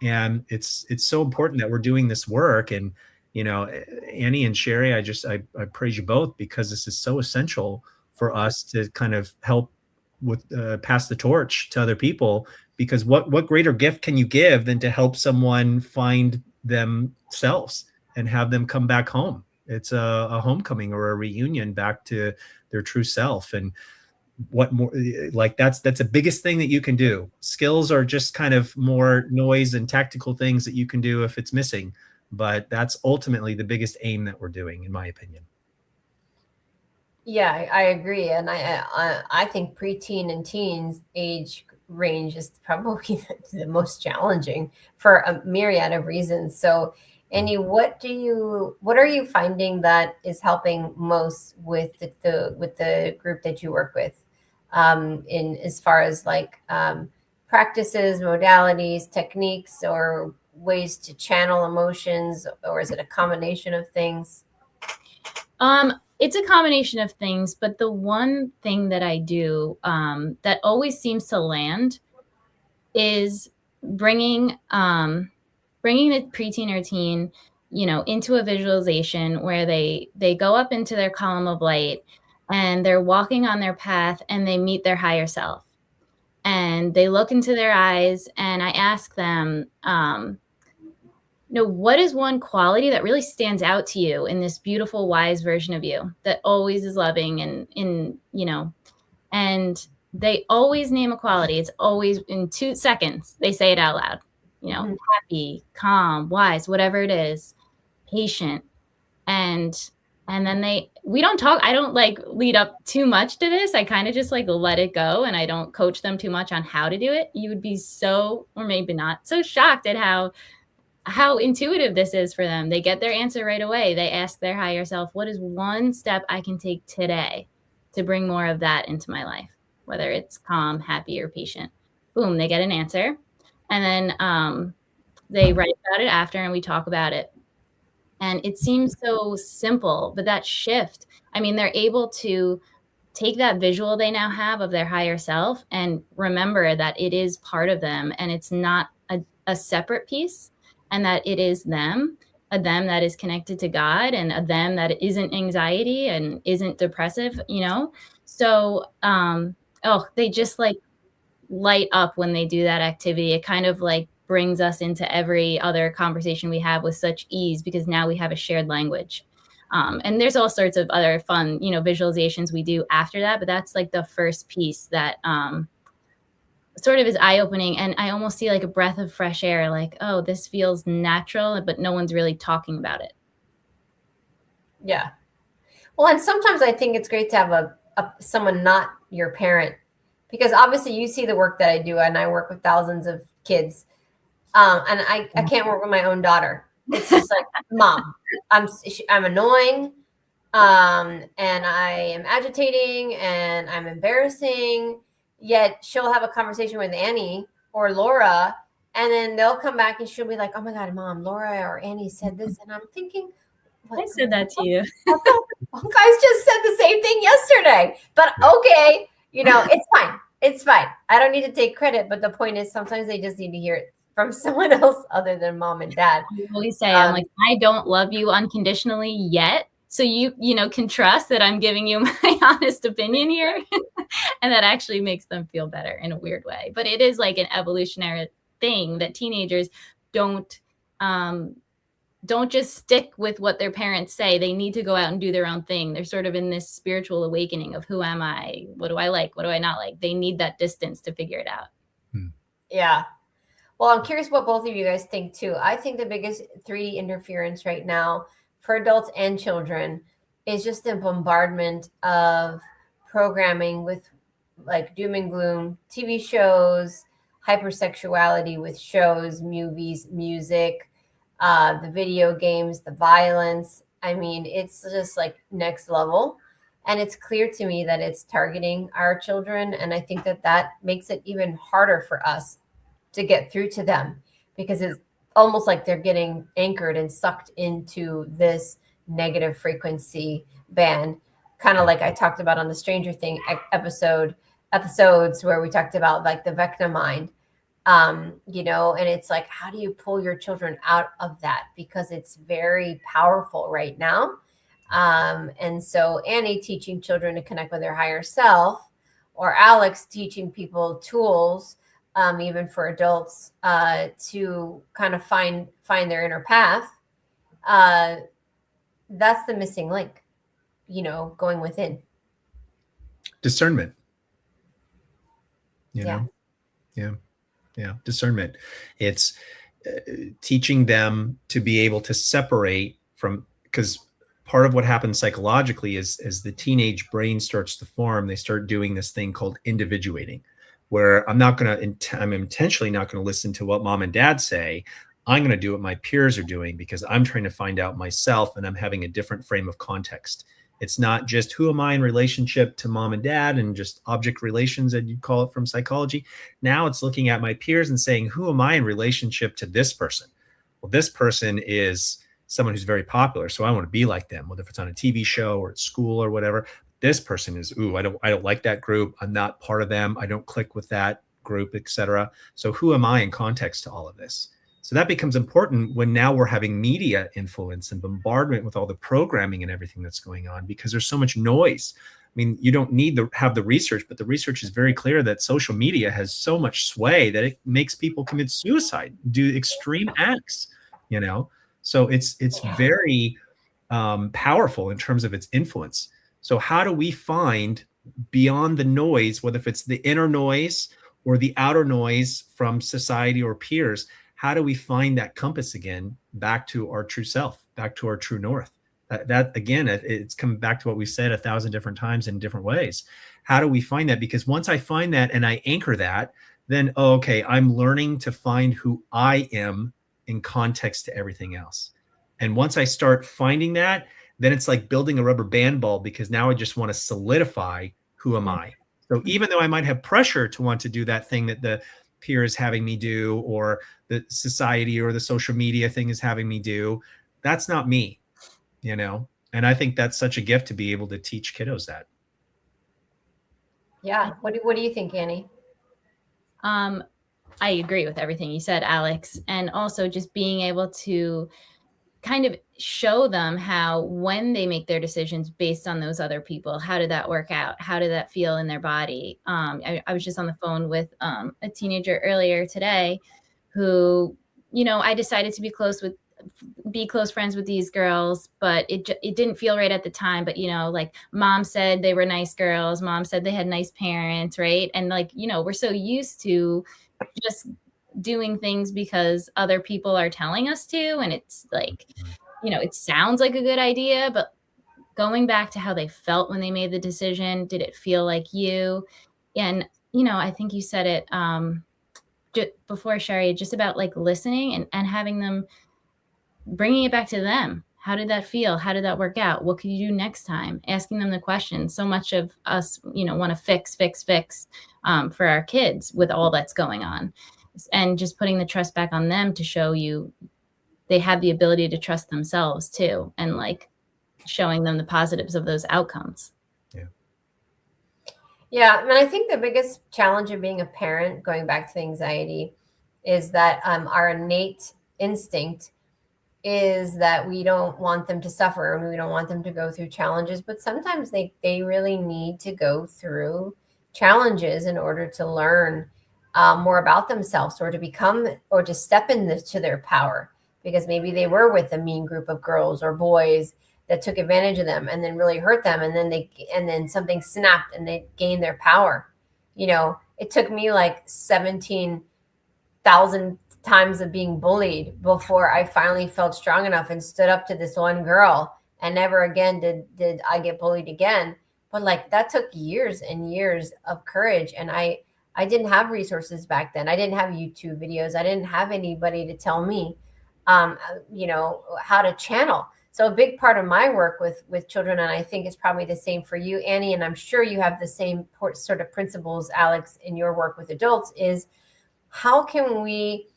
And it's so important that we're doing this work. And you know, Annie and Sherry, I praise you both because this is so essential for us to kind of help with pass the torch to other people. Because what greater gift can you give than to help someone find themselves and have them come back home? It's a homecoming or a reunion back to their true self. And what more, like that's the biggest thing that you can do. Skills are just kind of more noise and tactical things that you can do if it's missing. But that's ultimately the biggest aim that we're doing, in my opinion. Yeah, I agree. And I think preteen and teens age range is probably the most challenging for a myriad of reasons. So Annie, what are you finding that is helping most with the group that you work with, in as far as like practices, modalities, techniques, or ways to channel emotions, or is it a combination of things? It's a combination of things, but the one thing that I do that always seems to land is bringing the preteen or teen, you know, into a visualization where they go up into their column of light and they're walking on their path and they meet their higher self. And they look into their eyes and I ask them, you know, what is one quality that really stands out to you in this beautiful, wise version of you that always is loving and you know, and they always name a quality. It's always in 2 seconds, they say it out loud, you know, happy, calm, wise, whatever it is, patient. And then we don't talk. I don't like lead up too much to this. I kind of just like let it go and I don't coach them too much on how to do it. You would be so, or maybe not, so shocked at how intuitive this is for them. They get their answer right away. They ask their higher self, what is one step I can take today to bring more of that into my life? Whether it's calm, happy, or patient. Boom, they get an answer. And then they write about it after and we talk about it. And it seems so simple, but that shift, I mean, they're able to take that visual they now have of their higher self and remember that it is part of them and it's not a separate piece, and that it is them, a them that is connected to God, and a them that isn't anxiety and isn't depressive, you know? So, they just like light up when they do that activity. It kind of like brings us into every other conversation we have with such ease because now we have a shared language. And there's all sorts of other fun, you know, visualizations we do after that, but that's like the first piece that sort of is eye-opening. And I almost see like a breath of fresh air, like, oh, this feels natural, but no one's really talking about it. Yeah. Well, and sometimes I think it's great to have someone not your parent, because obviously you see the work that I do and I work with thousands of kids. And I can't work with my own daughter. It's just like, Mom, I'm annoying, and I am agitating, and I'm embarrassing. Yet she'll have a conversation with Annie or Laura, and then they'll come back and she'll be like, "Oh my God, Mom, Laura or Annie said this," and I'm thinking, I said that to you. You guys just said the same thing yesterday, but okay, you know, it's fine. It's fine. I don't need to take credit, but the point is sometimes they just need to hear it from someone else other than mom and dad. I always say, I'm like, I don't love you unconditionally yet. So you can trust that I'm giving you my honest opinion here. And that actually makes them feel better in a weird way. But it is like an evolutionary thing that teenagers don't just stick with what their parents say. They need to go out and do their own thing. They're sort of in this spiritual awakening of who am I? What do I like? What do I not like? They need that distance to figure it out. Yeah. Well, I'm curious what both of you guys think too. I think the biggest 3D interference right now for adults and children is just the bombardment of programming with like doom and gloom, TV shows, hypersexuality with shows, movies, music, the video games, the violence. I mean, it's just like next level. And it's clear to me that it's targeting our children. And I think that makes it even harder for us to get through to them because it's almost like they're getting anchored and sucked into this negative frequency band, kind of like I talked about on the Stranger Thing episodes where we talked about like the Vecna mind, you know, and it's like, how do you pull your children out of that? Because it's very powerful right now. And so Annie teaching children to connect with their higher self, or Alex teaching people tools, even for adults, to kind of find their inner path. That's the missing link, you know, going within. Discernment. You know? Yeah. Discernment. It's teaching them to be able to separate from, because part of what happens psychologically is as the teenage brain starts to form, they start doing this thing called individuating, where I'm intentionally not going to listen to what mom and dad say. I'm going to do what my peers are doing because I'm trying to find out myself and I'm having a different frame of context. It's not just who am I in relationship to mom and dad and just object relations that you call it from psychology. Now it's looking at my peers and saying, who am I in relationship to this person? Well, this person is someone who's very popular, so I want to be like them, whether it's on a TV show or at school or whatever. This person is, I don't like that group. I'm not part of them. I don't click with that group, etc. So who am I in context to all of this? So that becomes important when now we're having media influence and bombardment with all the programming and everything that's going on, because there's so much noise. I mean, you don't need to have the research, but the research is very clear that social media has so much sway that it makes people commit suicide, do extreme acts, you know? So it's very powerful in terms of its influence. So how do we find beyond the noise, whether if it's the inner noise or the outer noise from society or peers, how do we find that compass again back to our true self, back to our true north? That again, it's coming back to what we said 1,000 different times in different ways. How do we find that? Because once I find that and I anchor that, then, okay, I'm learning to find who I am in context to everything else. And once I start finding that, then it's like building a rubber band ball, because now I just want to solidify who am I. So even though I might have pressure to want to do that thing that the peer is having me do, or the society or the social media thing is having me do, that's not me, you know? And I think that's such a gift to be able to teach kiddos that. Yeah. What do you think, Annie? I agree with everything you said, Alex. And also just being able to kind of show them how, when they make their decisions based on those other people, how did that work out? How did that feel in their body? I was just on the phone with a teenager earlier today who, you know, I decided to be close friends with these girls, but it didn't feel right at the time. But, you know, like mom said they were nice girls. Mom said they had nice parents, right? And like, you know, we're so used to just doing things because other people are telling us to. And it's like, you know, it sounds like a good idea, but going back to how they felt when they made the decision, did it feel like you? And, you know, I think you said it before, Sherry, just about like listening and having them, bringing it back to them. How did that feel? How did that work out? What could you do next time? Asking them the questions. So much of us, you know, want to fix for our kids with all that's going on. And just putting the trust back on them to show you they have the ability to trust themselves too. And like showing them the positives of those outcomes. Yeah. Yeah, and I think the biggest challenge of being a parent, going back to anxiety, is that our innate instinct is that we don't want them to suffer and we don't want them to go through challenges, but sometimes they really need to go through challenges in order to learn more about themselves, or to become, or to step into their power, because maybe they were with a mean group of girls or boys that took advantage of them and then really hurt them, and then something snapped and they gained their power. It took me like 17,000 times of being bullied before I finally felt strong enough and stood up to this one girl, and never again did I get bullied again. But like, that took years and years of courage, and I didn't have resources back then. I didn't have YouTube videos. I didn't have anybody to tell me how to channel. So a big part of my work with children, and I think it's probably the same for you, Annie, and I'm sure you have the same sort of principles, Alex, in your work with adults, is how can we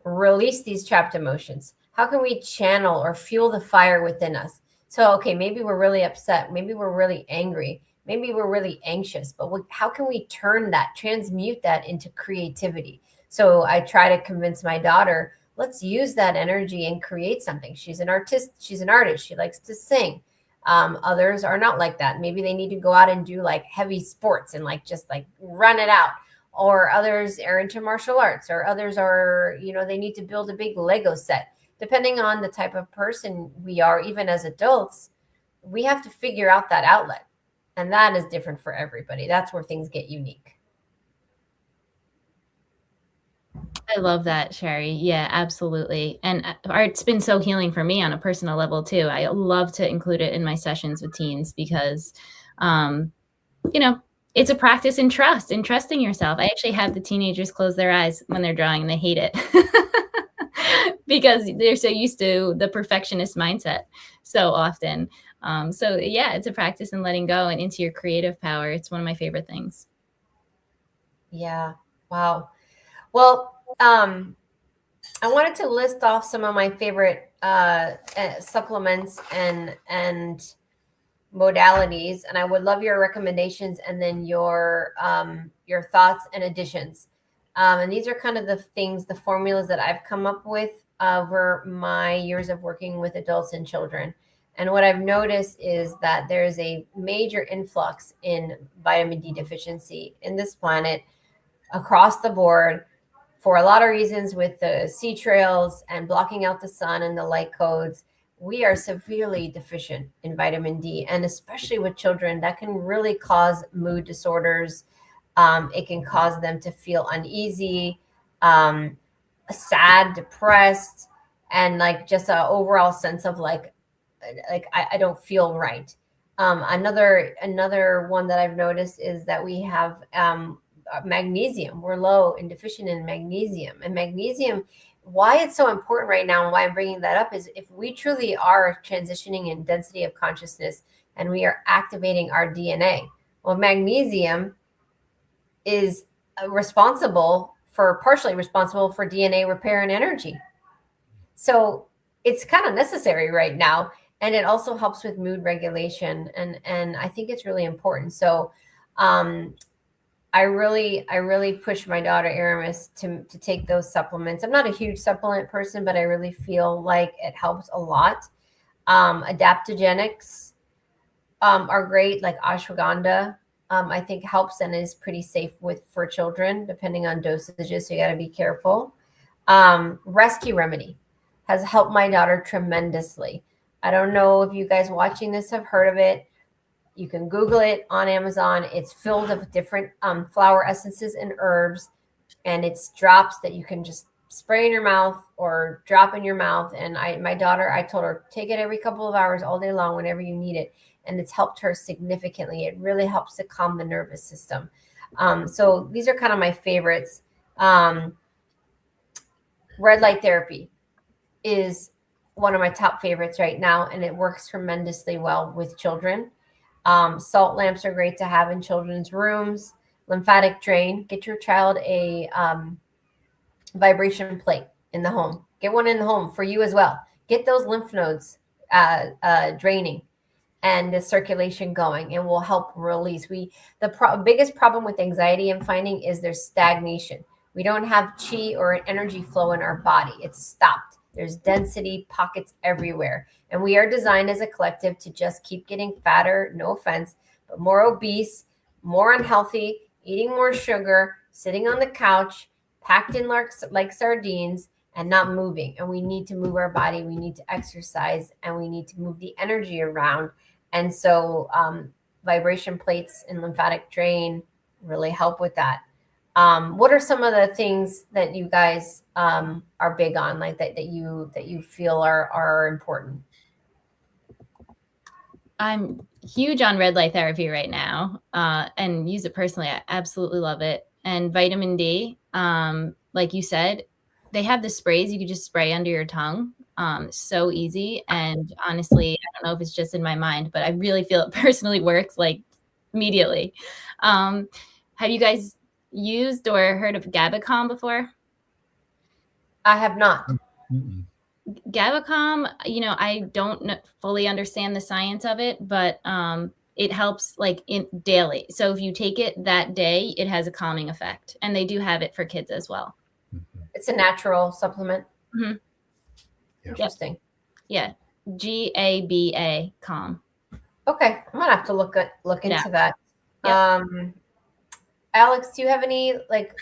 release these trapped emotions? How can we channel or fuel the fire within us? So, okay, maybe we're really upset. Maybe we're really angry. Maybe we're really anxious, but how can we transmute that into creativity? So I try to convince my daughter, let's use that energy and create something. She's an artist. She's an artist. She likes to sing. Others are not like that. Maybe they need to go out and do like heavy sports and just run it out. Or others are into martial arts, or others are, they need to build a big Lego set. Depending on the type of person we are, even as adults, we have to figure out that outlet. And that is different for everybody. That's where things get unique. I love that, Sherry. Yeah, absolutely. And art's been so healing for me on a personal level too. I love to include it in my sessions with teens because, it's a practice in trusting yourself. I actually have the teenagers close their eyes when they're drawing and they hate it because they're so used to the perfectionist mindset so often. So yeah, it's a practice in letting go and into your creative power. It's one of my favorite things. Yeah. Wow. Well, I wanted to list off some of my favorite supplements and modalities, and I would love your recommendations and then your thoughts and additions. And these are kind of the formulas that I've come up with over my years of working with adults and children. And what I've noticed is that there is a major influx in vitamin D deficiency in this planet across the board, for a lot of reasons, with the sea trails and blocking out the sun and the light codes. We are severely deficient in vitamin D, and especially with children, that can really cause mood disorders. It can cause them to feel uneasy, sad, depressed, and just an overall sense of I don't feel right. Another one that I've noticed is that we have magnesium. We're low and deficient in magnesium. And magnesium, why it's so important right now and why I'm bringing that up is if we truly are transitioning in density of consciousness and we are activating our DNA, well, magnesium is partially responsible for DNA repair and energy. So it's kind of necessary right now. And it also helps with mood regulation. And I think it's really important. So I really push my daughter Aramis to take those supplements. I'm not a huge supplement person, but I really feel like it helps a lot. Adaptogenics are great, like ashwagandha. I think helps and is pretty safe for children, depending on dosages. So you got to be careful. Rescue Remedy has helped my daughter tremendously. I don't know if you guys watching this have heard of it. You can Google it on Amazon. It's filled with different flower essences and herbs, and it's drops that you can just spray in your mouth or drop in your mouth. And my daughter, I told her, take it every couple of hours all day long whenever you need it. And it's helped her significantly. It really helps to calm the nervous system. So these are kind of my favorites. Red light therapy is one of my top favorites right now, and it works tremendously well with children. Salt lamps are great to have in children's rooms. Lymphatic drain. Get your child a vibration plate in the home. Get one in the home for you as well. Get those lymph nodes draining. and the circulation going, and will help release. The biggest problem with anxiety I'm finding is there's stagnation. We don't have chi or an energy flow in our body. It's stopped. There's density pockets everywhere. And we are designed as a collective to just keep getting fatter, no offense, but more obese, more unhealthy, eating more sugar, sitting on the couch, packed in like sardines, and not moving. And we need to move our body. We need to exercise, and we need to move the energy around. And so vibration plates and lymphatic drain really help with that. What are some of the things that you guys are big on, like that you feel are important? I'm huge on red light therapy right now, and use it personally. I absolutely love it. And vitamin D, like you said, they have the sprays you could just spray under your tongue. So easy. And honestly, I don't know if it's just in my mind, but I really feel it personally works like immediately. Have you guys used or heard of Gabicom before? I have not. Mm-mm. Gabicom, I don't fully understand the science of it, but it helps like in daily. So if you take it that day, it has a calming effect, and they do have it for kids as well. It's a natural supplement. Mm-hmm. Interesting. Yeah, GABA calm. Okay, I'm gonna have to look into that. Yep. Alex, do you have any like?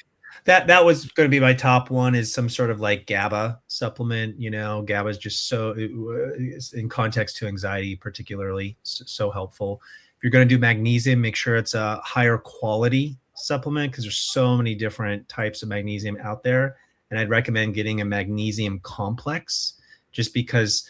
That was going to be my top one, is some sort of like GABA supplement. GABA is just so, in context to anxiety, particularly so helpful. If you're going to do magnesium, make sure it's a higher quality supplement, because there's so many different types of magnesium out there. And I'd recommend getting a magnesium complex, just because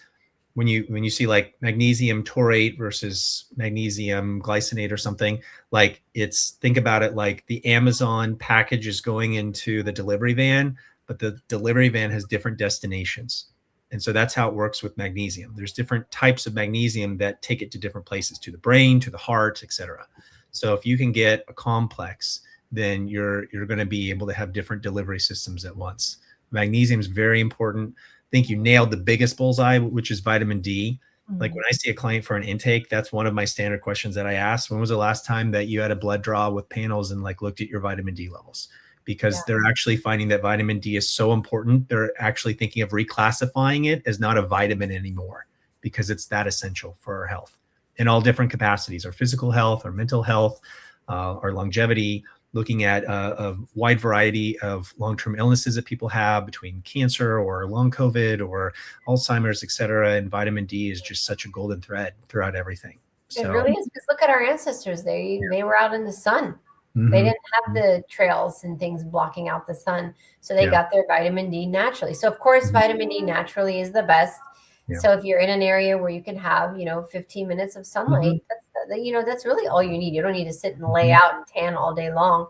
when you see like magnesium taurate versus magnesium glycinate or something, like think about it like the Amazon package is going into the delivery van, but the delivery van has different destinations. And so that's how it works with magnesium. There's different types of magnesium that take it to different places, to the brain, to the heart, etc. So if you can get a complex, then you're going to be able to have different delivery systems at once. Magnesium is very important. I think you nailed the biggest bullseye, which is vitamin D. Mm-hmm. Like when I see a client for an intake, that's one of my standard questions that I ask. When was the last time that you had a blood draw with panels and like looked at your vitamin D levels? Because they're actually finding that vitamin D is so important. They're actually thinking of reclassifying it as not a vitamin anymore, because it's that essential for our health in all different capacities, our physical health, our mental health, our longevity, looking at a wide variety of long-term illnesses that people have, between cancer or long COVID or Alzheimer's, et cetera. And vitamin D is just such a golden thread throughout everything. It really is, because look at our ancestors. They were out in the sun. Mm-hmm. They didn't have the trails and things blocking out the sun. So they got their vitamin D naturally. So of course, vitamin D naturally is the best. Yeah. So if you're in an area where you can have, 15 minutes of sunlight, that's really all you need. You don't need to sit and lay out and tan all day long.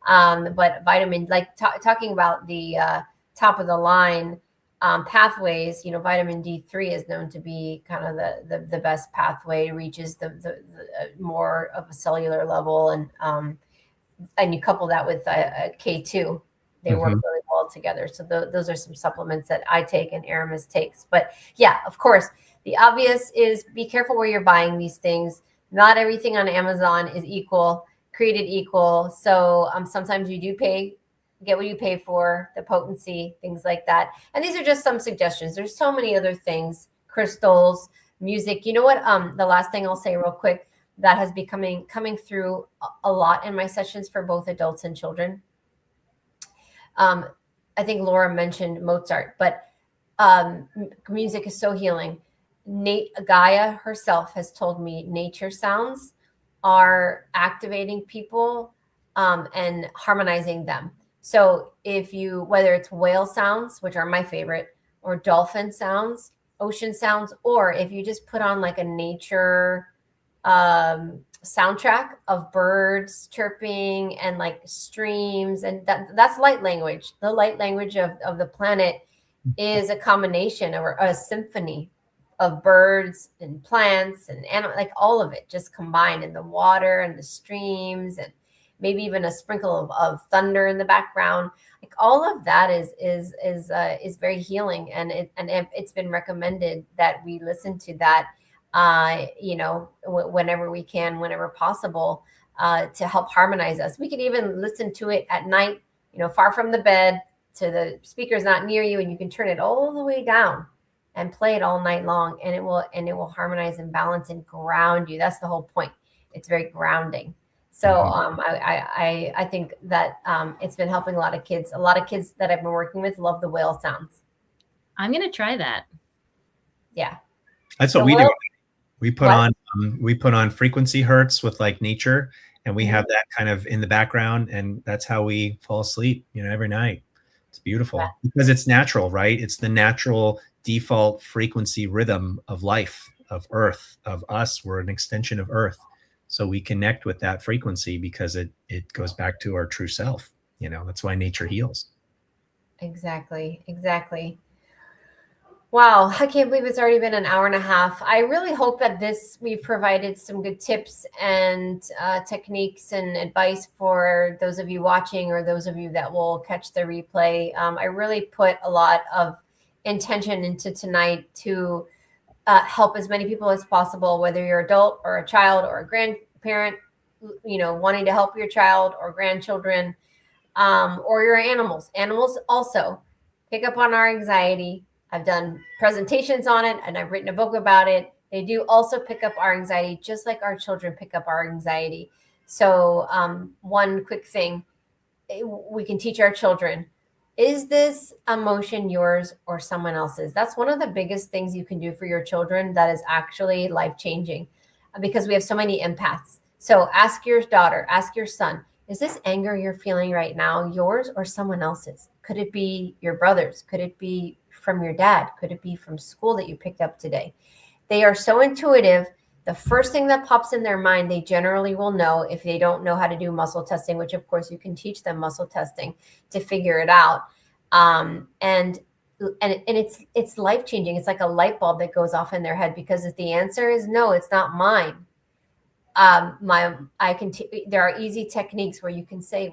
But vitamin, like talking about the top of the line pathways, vitamin D3 is known to be kind of the best pathway, reaches the more of a cellular level, and you couple that with K2, they work really well together. So those are some supplements that I take and Aramis takes. But yeah, of course, the obvious is be careful where you're buying these things. Not everything on Amazon is created equal. So sometimes you do get what you pay for, the potency, things like that. And these are just some suggestions. There's so many other things, crystals, music. You know what? The last thing I'll say real quick, that has been coming through a lot in my sessions for both adults and children. I think Laura mentioned Mozart, but music is so healing. Gaia herself has told me nature sounds are activating people and harmonizing them. So whether it's whale sounds, which are my favorite, or dolphin sounds, ocean sounds, or if you just put on like a nature soundtrack of birds chirping and like streams, and that's light language. The light language of the planet is a combination or a symphony of birds and plants and animals, like all of it just combined, in the water and the streams, and maybe even a sprinkle of thunder in the background. Like all of that is very healing, and it's been recommended that we listen to that you know, whenever we can, whenever possible, to help harmonize us. We could even listen to it at night, you know, far from the bed, to the speakers not near you, and you can turn it all the way down and play it all night long, and it will harmonize and balance and ground you. That's the whole point. It's very grounding. So I think that it's been helping a lot of kids. A lot of kids that I've been working with love the whale sounds. I'm gonna try that. Yeah, that's what we do. We put on frequency hertz with like nature, and we have that kind of in the background, and that's how we fall asleep, you know, every night. It's beautiful because it's natural, right? It's the natural default frequency rhythm of life, of Earth, of us. We're an extension of Earth. So we connect with that frequency because it goes back to our true self. You know, that's why nature heals. Exactly. Wow, I can't believe it's already been an hour and a half. I really hope that we've provided some good tips and techniques and advice for those of you watching or those of you that will catch the replay. I really put a lot of intention into tonight to help as many people as possible, whether you're adult or a child or a grandparent, you know, wanting to help your child or grandchildren, or your animals. Animals also pick up on our anxiety. I've done presentations on it and I've written a book about it. They do also pick up our anxiety, just like our children pick up our anxiety. So one quick thing we can teach our children: is this emotion yours or someone else's? That's one of the biggest things you can do for your children that is actually life-changing, because we have so many empaths. So ask your daughter, ask your son, is this anger you're feeling right now yours or someone else's? Could it be your brother's? Could it be from your dad? Could it be from school that you picked up today? They are so intuitive. The first thing that pops in their mind, they generally will know if they don't know how to do muscle testing, which of course you can teach them muscle testing to figure it out. And it's life-changing. It's like a light bulb that goes off in their head, because if the answer is no, it's not mine. There are easy techniques where you can say,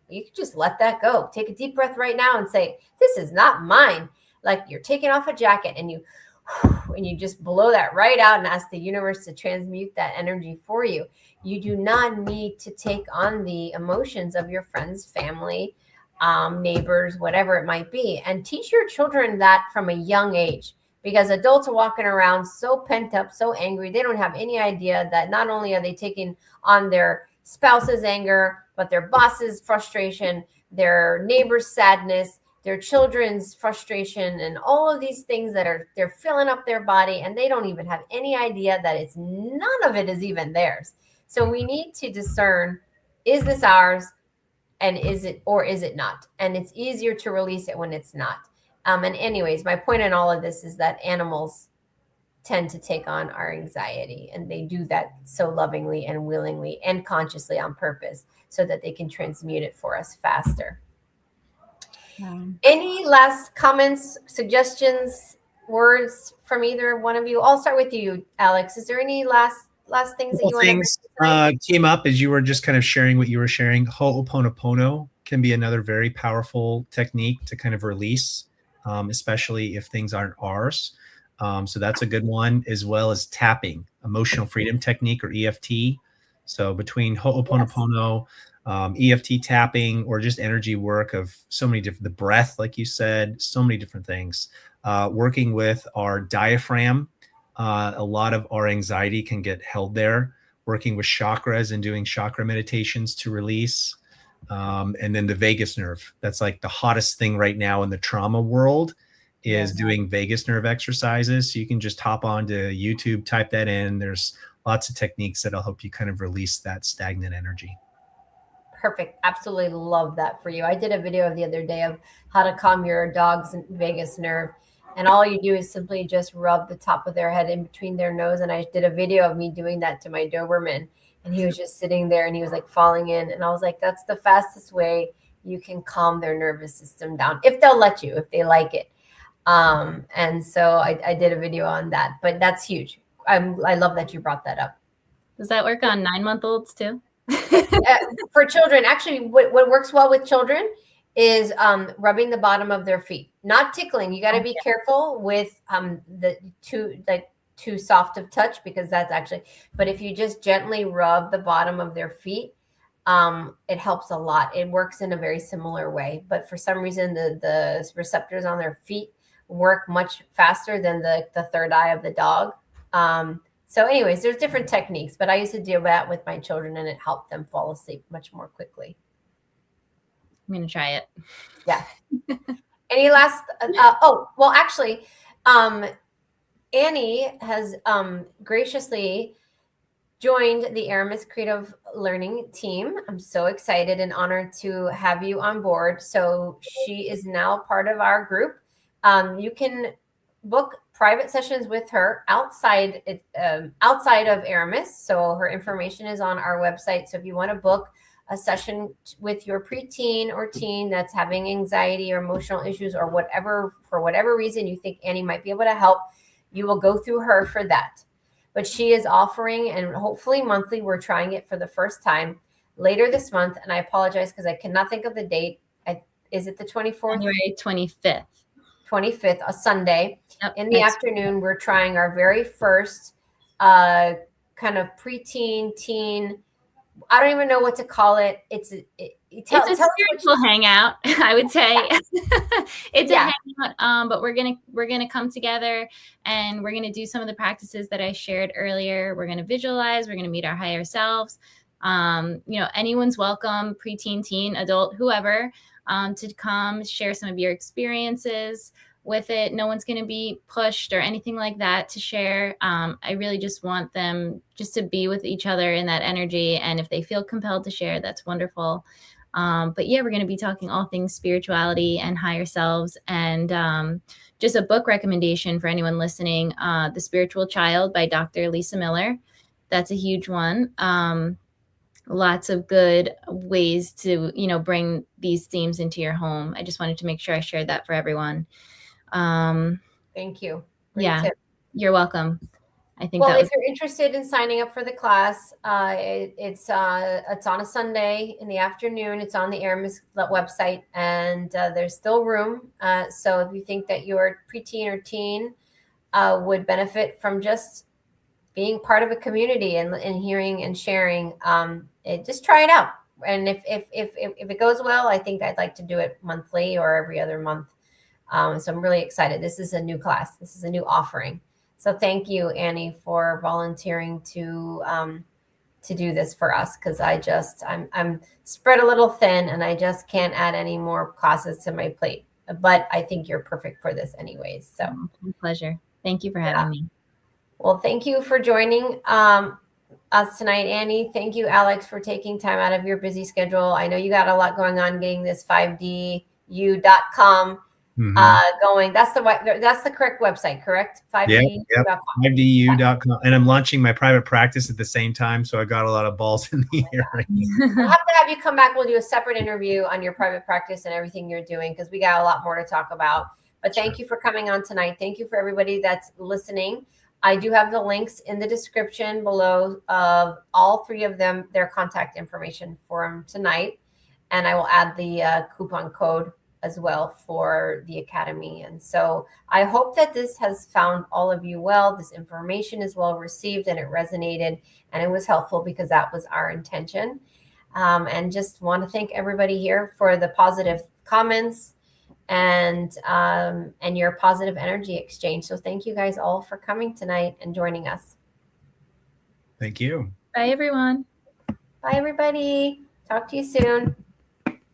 you can just let that go. Take a deep breath right now and say, this is not mine. Like you're taking off a jacket and you just blow that right out and ask the universe to transmute that energy for you. You do not need to take on the emotions of your friends, family, neighbors, whatever it might be. And teach your children that from a young age, because adults are walking around so pent up, so angry. They don't have any idea that not only are they taking on their spouse's anger, but their boss's frustration, their neighbor's sadness, their children's frustration, and all of these things they're filling up their body, and they don't even have any idea that none of it is even theirs. So we need to discern, is this ours, and is it not? And it's easier to release it when it's not. And anyways, my point in all of this is that animals tend to take on our anxiety, and they do that so lovingly and willingly and consciously on purpose, so that they can transmute it for us faster. Any last comments, suggestions, words from either one of you? I'll start with you, Alex. Is there any last things that you want to things came up as you were just kind of sharing what you were sharing? Ho'oponopono can be another very powerful technique to kind of release, especially if things aren't ours. So that's a good one, as well as tapping, emotional freedom technique, or EFT. So between Ho'oponopono, EFT tapping, or just energy work of so many different, the breath, like you said, so many different things. Working with our diaphragm, a lot of our anxiety can get held there. Working with chakras and doing chakra meditations to release. And then the vagus nerve. That's like the hottest thing right now in the trauma world, is doing vagus nerve exercises. So you can just hop onto YouTube, type that in. There's lots of techniques that'll help you kind of release that stagnant energy. Perfect. Absolutely love that for you. I did a video the other day of how to calm your dog's vagus nerve. And all you do is simply just rub the top of their head in between their nose. And I did a video of me doing that to my Doberman. And he was just sitting there and he was like falling in. And I was like, that's the fastest way you can calm their nervous system down, if they'll let you, if they like it. And so I did a video on that. But that's huge. I love that you brought that up. Does that work on 9-month-olds too? For children, actually, what works well with children is rubbing the bottom of their feet, not tickling. You got to be careful with the too soft of touch, because that's actually, but if you just gently rub the bottom of their feet, it helps a lot. It works in a very similar way, but for some reason, the receptors on their feet work much faster than the third eye of the dog. So anyways, there's different techniques, but I used to do that with my children, and it helped them fall asleep much more quickly. I'm going to try it. Yeah. Any last, well, actually, Annie has graciously joined the Aramis Creative Learning team. I'm so excited and honored to have you on board. So she is now part of our group. You can book private sessions with her outside of Aramis. So her information is on our website. So if you want to book a session with your preteen or teen that's having anxiety or emotional issues or whatever, for whatever reason you think Annie might be able to help, you will go through her for that. But she is offering, and hopefully monthly, we're trying it for the first time later this month. And I apologize because I cannot think of the date. Is it the 24th? January 25th. 25th, a Sunday. Yep, in the afternoon, we're trying our very first kind of preteen, teen, I don't even know what to call it. It's a spiritual hangout, I would say. It's a hangout, but we're gonna come together, and we're gonna do some of the practices that I shared earlier. We're gonna visualize. We're gonna meet our higher selves. Anyone's welcome, preteen, teen, adult, whoever, to come share some of your experiences with it. No one's going to be pushed or anything like that to share. I really just want them just to be with each other in that energy. And if they feel compelled to share, that's wonderful. But yeah, we're going to be talking all things spirituality and higher selves. And just a book recommendation for anyone listening, The Spiritual Child by Dr. Lisa Miller. That's a huge one. Lots of good ways to, bring these themes into your home. I just wanted to make sure I shared that for everyone. Thank you. Great tip. You're welcome. I think. Well, if you're interested in signing up for the class, it's on a Sunday in the afternoon. It's on the Aramis website, and there's still room. So if you think that your preteen or teen would benefit from just being part of a community and hearing and sharing, just try it out. And if it goes well, I think I'd like to do it monthly or every other month. So I'm really excited. This is a new class. This is a new offering. So thank you, Annie, for volunteering to do this for us, because I'm spread a little thin and I just can't add any more classes to my plate. But I think you're perfect for this anyways. So my pleasure. Thank you for having me. Well, thank you for joining us tonight, Annie. Thank you, Alex, for taking time out of your busy schedule. I know you got a lot going on getting this 5du.com going. That's the correct website, correct? 5du.com. 5du.com. And I'm launching my private practice at the same time, so I got a lot of balls in the air. We'll have to have you come back. We'll do a separate interview on your private practice and everything you're doing, because we got a lot more to talk about. But thank you for coming on tonight. Thank you for everybody that's listening. I do have the links in the description below of all three of them, their contact information for them tonight. And I will add the coupon code as well for the Academy. And so I hope that this has found all of you well. This information is well received and it resonated and it was helpful, because that was our intention. And just want to thank everybody here for the positive comments and your positive energy exchange. So thank you guys all for coming tonight and joining us. Thank you. Bye, everyone. Bye, everybody. Talk to you soon.